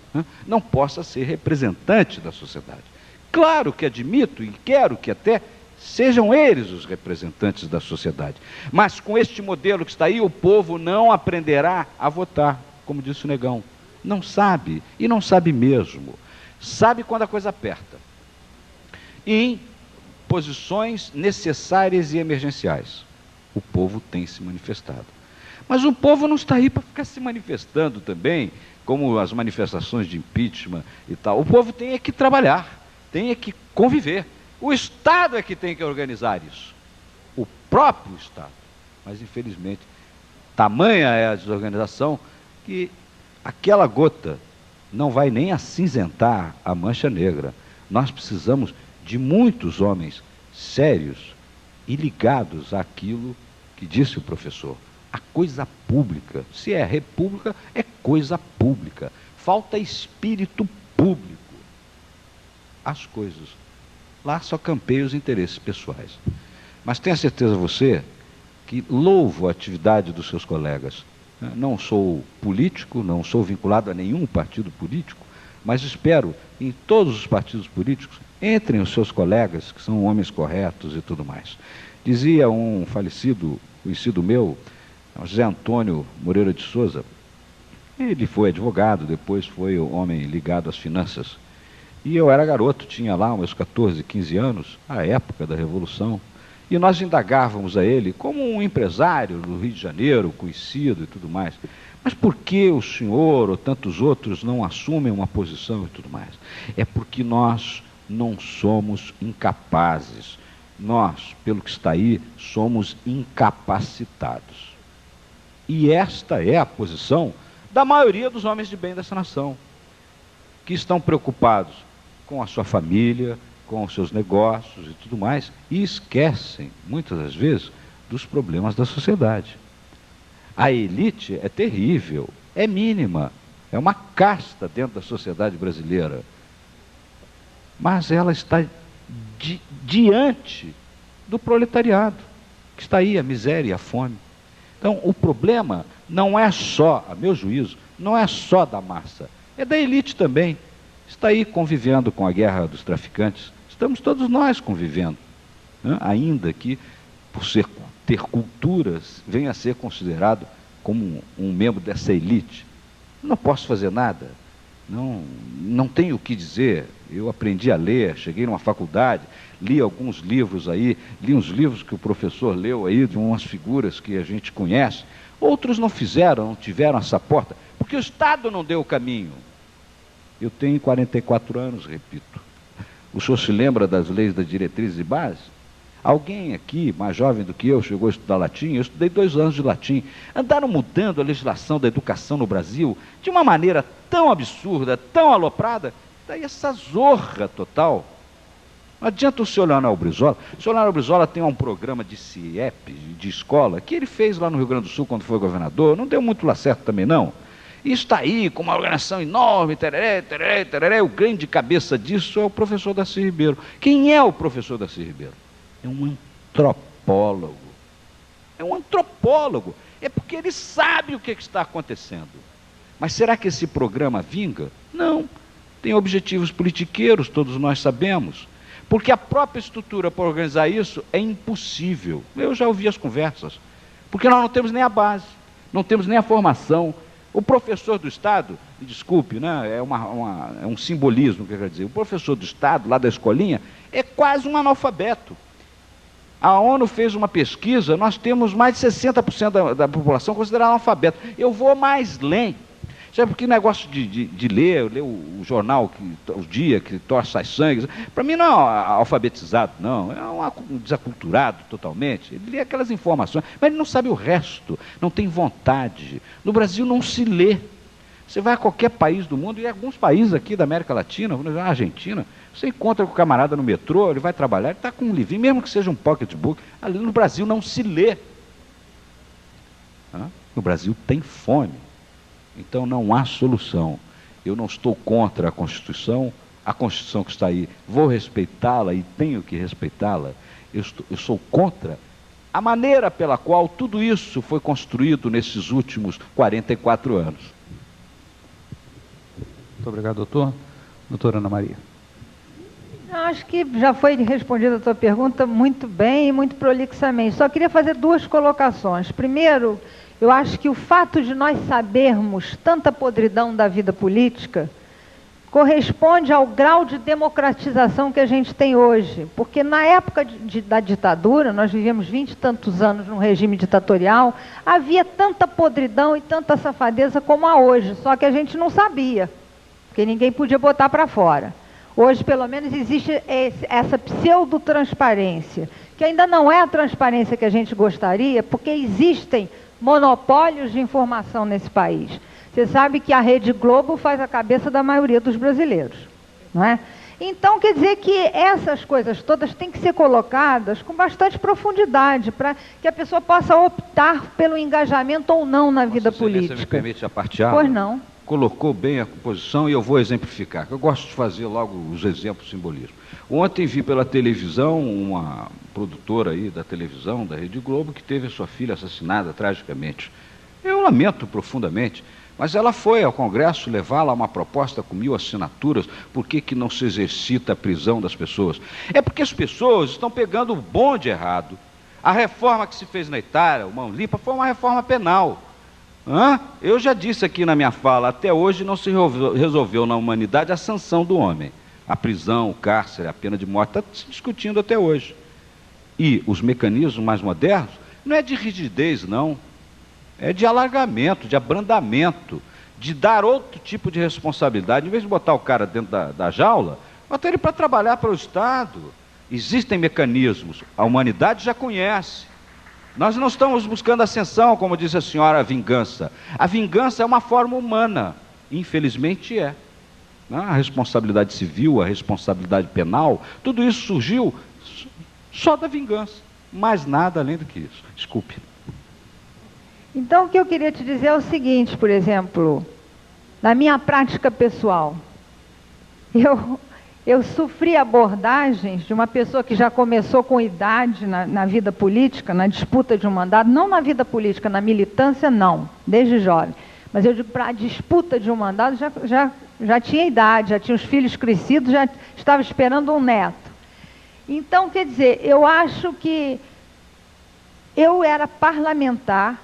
não possam ser representantes da sociedade. Claro que admito e quero que até sejam eles os representantes da sociedade. Mas com este modelo que está aí, o povo não aprenderá a votar, como disse o Negão. Não sabe, e não sabe mesmo. Sabe quando a coisa aperta. Em posições necessárias e emergenciais, o povo tem se manifestado. Mas o povo não está aí para ficar se manifestando também, como as manifestações de impeachment e tal. O povo tem que trabalhar, tem que conviver. O Estado é que tem que organizar isso. O próprio Estado. Mas, infelizmente, tamanha é a desorganização que aquela gota não vai nem acinzentar a mancha negra. Nós precisamos de muitos homens sérios e ligados àquilo que disse o professor. A coisa pública, se é república, é coisa pública. Falta espírito público. As coisas. Lá só campeia os interesses pessoais. Mas tenha certeza você que louvo a atividade dos seus colegas. Não sou político, não sou vinculado a nenhum partido político, mas espero em todos os partidos políticos entrem os seus colegas, que são homens corretos e tudo mais. Dizia um falecido conhecido meu, José Antônio Moreira de Souza, ele foi advogado, depois foi homem ligado às finanças. E eu era garoto, tinha lá uns 14, 15 anos, à época da Revolução, e nós indagávamos a ele como um empresário do Rio de Janeiro, conhecido e tudo mais. Mas por que o senhor ou tantos outros não assumem uma posição e tudo mais? É porque nós não somos incapazes. Nós, pelo que está aí, somos incapacitados. E esta é a posição da maioria dos homens de bem dessa nação, que estão preocupados com a sua família, com os seus negócios e tudo mais, e esquecem, muitas das vezes, dos problemas da sociedade. A elite é terrível, é mínima, é uma casta dentro da sociedade brasileira, mas ela está diante do proletariado, que está aí, a miséria e a fome. Então, o problema não é só, a meu juízo, não é só da massa, é da elite também. Está aí convivendo com a guerra dos traficantes, estamos todos nós convivendo, né? Ainda que, por ter culturas, venha a ser considerado como um membro dessa elite. Não posso fazer nada. Não tenho o que dizer. Eu aprendi a ler, cheguei numa faculdade, li alguns livros aí, li uns livros que o professor leu aí, de umas figuras que a gente conhece. Outros não fizeram, não tiveram essa porta, porque o Estado não deu o caminho. Eu tenho 44 anos, repito. O senhor se lembra das leis das diretrizes e bases? Alguém aqui, mais jovem do que eu, chegou a estudar latim? Eu estudei 2 anos de latim. Andaram mudando a legislação da educação no Brasil de uma maneira tão absurda, tão aloprada, daí essa zorra total. Não adianta o senhor Leonel Brizola. O senhor Leonel Brizola tem um programa de CIEP, de escola, que ele fez lá no Rio Grande do Sul quando foi governador, não deu muito lá certo também não. E está aí com uma organização enorme, tereré, tereré, tereré, o grande cabeça disso é o professor Darcy Ribeiro. Quem é o professor Darcy Ribeiro? É um antropólogo. É um antropólogo. É porque ele sabe o que está acontecendo. Mas será que esse programa vinga? Não. Tem objetivos politiqueiros, todos nós sabemos. Porque a própria estrutura para organizar isso é impossível. Eu já ouvi as conversas. Porque nós não temos nem a base, não temos nem a formação. O professor do Estado, me desculpe, né, é um simbolismo que eu quero dizer. O professor do Estado, lá da escolinha, é quase um analfabeto. A ONU fez uma pesquisa, nós temos mais de 60% da população considerada analfabeta. Eu vou mais além. Sabe, porque negócio de ler o jornal, o dia que torce as sangues, para mim não é alfabetizado, não, é um desaculturado totalmente. Ele lê aquelas informações, mas ele não sabe o resto, não tem vontade. No Brasil não se lê. Você vai a qualquer país do mundo, e alguns países aqui da América Latina, na Argentina, você encontra com o camarada no metrô, ele vai trabalhar, ele está com um livrinho, mesmo que seja um pocketbook. Ali no Brasil não se lê. No Brasil tem fome. Então não há solução. Eu não estou contra a Constituição que está aí, vou respeitá-la e tenho que respeitá-la. Eu sou contra a maneira pela qual tudo isso foi construído nesses últimos 44 anos.
Muito obrigado, doutor. Doutora Ana Maria.
Acho que já foi respondida a tua pergunta muito bem e muito prolixamente. Só queria fazer 2 colocações. Primeiro, eu acho que o fato de nós sabermos tanta podridão da vida política corresponde ao grau de democratização que a gente tem hoje. Porque na época da ditadura, nós vivemos 20 e tantos anos num regime ditatorial, havia tanta podridão e tanta safadeza como há hoje, só que a gente não sabia, porque ninguém podia botar para fora. Hoje, pelo menos, existe essa pseudo-transparência, que ainda não é a transparência que a gente gostaria, porque existem monopólios de informação nesse país. Você sabe que a Rede Globo faz a cabeça da maioria dos brasileiros, não é? Então, quer dizer que essas coisas todas têm que ser colocadas com bastante profundidade, para que a pessoa possa optar pelo engajamento ou não na vida política.
Você me permite a parte A?
Pois não.
Colocou bem a composição e eu vou exemplificar. Eu gosto de fazer logo os exemplos simbolismo. Ontem vi pela televisão uma produtora aí da televisão, da Rede Globo, que teve a sua filha assassinada tragicamente. Eu lamento profundamente, mas ela foi ao Congresso levar lá uma proposta com 1000 assinaturas. Por que não se exercita a prisão das pessoas? É porque as pessoas estão pegando o bonde errado. A reforma que se fez na Itália, o Mão Limpa, foi uma reforma penal. Eu já disse aqui na minha fala, até hoje não se resolveu na humanidade a sanção do homem. A prisão, o cárcere, a pena de morte, está se discutindo até hoje. E os mecanismos mais modernos, não é de rigidez, não. É de alargamento, de abrandamento, de dar outro tipo de responsabilidade. Em vez de botar o cara dentro da jaula, botar ele para trabalhar para o Estado. Existem mecanismos, a humanidade já conhece. Nós não estamos buscando ascensão, como disse a senhora, a vingança. A vingança é uma forma humana, infelizmente é. A responsabilidade civil, a responsabilidade penal, tudo isso surgiu só da vingança. Mais nada além do que isso. Desculpe.
Então, o que eu queria te dizer é o seguinte, por exemplo, na minha prática pessoal, eu sofri abordagens de uma pessoa que já começou com idade na vida política, na disputa de um mandato, não na vida política, na militância, não, desde jovem. Mas eu digo, para a disputa de um mandato, já tinha idade, já tinha os filhos crescidos, já estava esperando um neto. Então, quer dizer, eu acho que eu era parlamentar,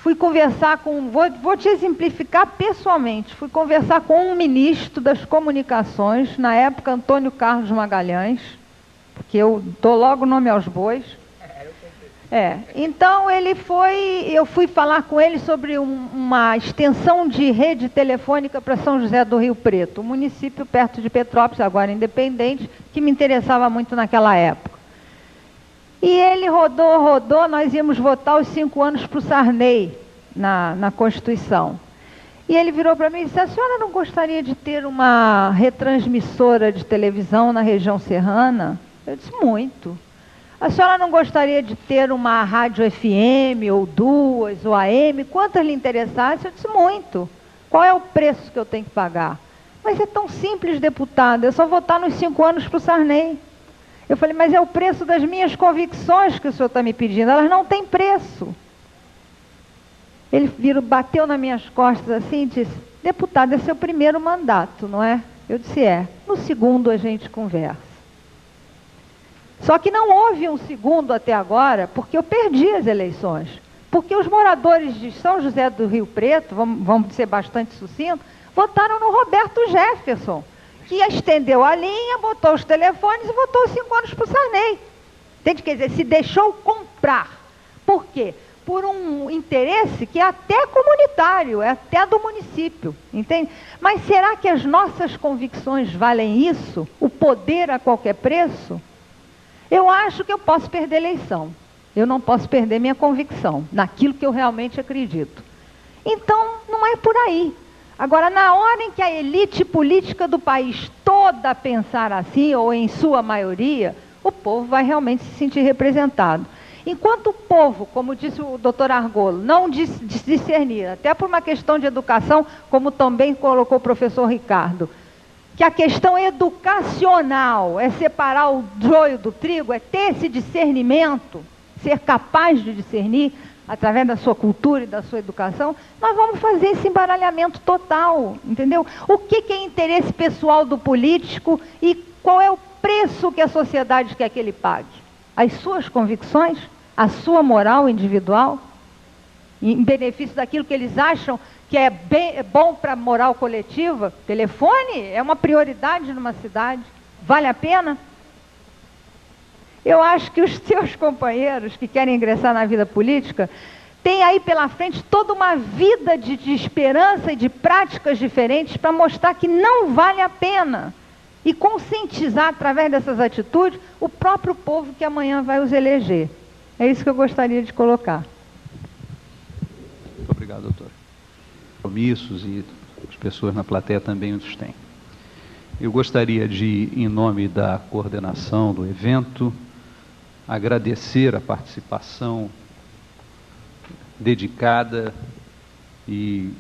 fui conversar com, vou te exemplificar pessoalmente, fui conversar com um ministro das comunicações, na época Antônio Carlos Magalhães, porque eu dou logo o nome aos bois. Então eu fui falar com ele sobre uma extensão de rede telefônica para São José do Rio Preto, um município perto de Petrópolis, agora independente, que me interessava muito naquela época. E ele rodou, nós íamos votar os 5 anos para o Sarney na Constituição. E ele virou para mim e disse: a senhora não gostaria de ter uma retransmissora de televisão na região serrana? Eu disse: muito. A senhora não gostaria de ter uma rádio FM, ou 2, ou AM? Quantas lhe interessasse? Eu disse: muito. Qual é o preço que eu tenho que pagar? Mas é tão simples, deputado, é só votar nos 5 anos para o Sarney. Eu falei: mas é o preço das minhas convicções que o senhor está me pedindo, elas não têm preço. Ele bateu nas minhas costas assim e disse: deputado, esse é o primeiro mandato, não é? Eu disse: é. No segundo a gente conversa. Só que não houve um segundo até agora, porque eu perdi as eleições. Porque os moradores de São José do Rio Preto, vamos ser bastante sucintos, votaram no Roberto Jefferson, que estendeu a linha, botou os telefones e votou os 5 anos para o Sarney. Entende? Quer dizer, se deixou comprar. Por quê? Por um interesse que é até comunitário, é até do município, entende? Mas será que as nossas convicções valem isso? O poder a qualquer preço? Eu acho que eu posso perder a eleição. Eu não posso perder minha convicção naquilo que eu realmente acredito. Então, não é por aí. Agora, na hora em que a elite política do país toda pensar assim, ou em sua maioria, o povo vai realmente se sentir representado. Enquanto o povo, como disse o doutor Argolo, não discernir, até por uma questão de educação, como também colocou o professor Ricardo, que a questão educacional é separar o joio do trigo, é ter esse discernimento, ser capaz de discernir, através da sua cultura e da sua educação, nós vamos fazer esse embaralhamento total, entendeu? O que é interesse pessoal do político e qual é o preço que a sociedade quer que ele pague? As suas convicções? A sua moral individual? Em benefício daquilo que eles acham que é bom para a moral coletiva? Telefone é uma prioridade numa cidade. Vale a pena? Eu acho que os seus companheiros que querem ingressar na vida política têm aí pela frente toda uma vida de esperança e de práticas diferentes para mostrar que não vale a pena. E conscientizar através dessas atitudes o próprio povo que amanhã vai os eleger. É isso que eu gostaria de colocar.
Muito obrigado, doutor. Compromissos e as pessoas na plateia também os têm. Eu gostaria de, em nome da coordenação do evento, agradecer a participação dedicada e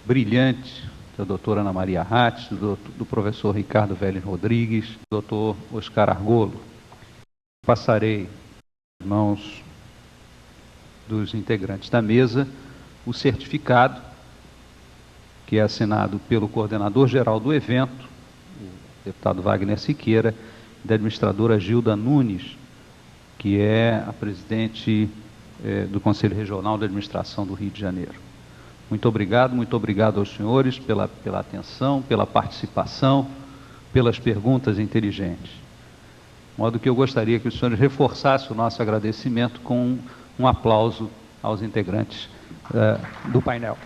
brilhante da doutora Ana Maria Hatz, do professor Ricardo Vélez Rodrigues, do doutor Oscar Argolo. Passarei às mãos dos integrantes da mesa o certificado que é assinado pelo coordenador-geral do evento, o deputado Wagner Siqueira, e da administradora Gilda Nunes, que é a presidente do Conselho Regional de Administração do Rio de Janeiro. Muito obrigado aos senhores pela atenção, pela participação, pelas perguntas inteligentes. De modo que eu gostaria que os senhores reforçassem o nosso agradecimento com um aplauso aos integrantes do painel.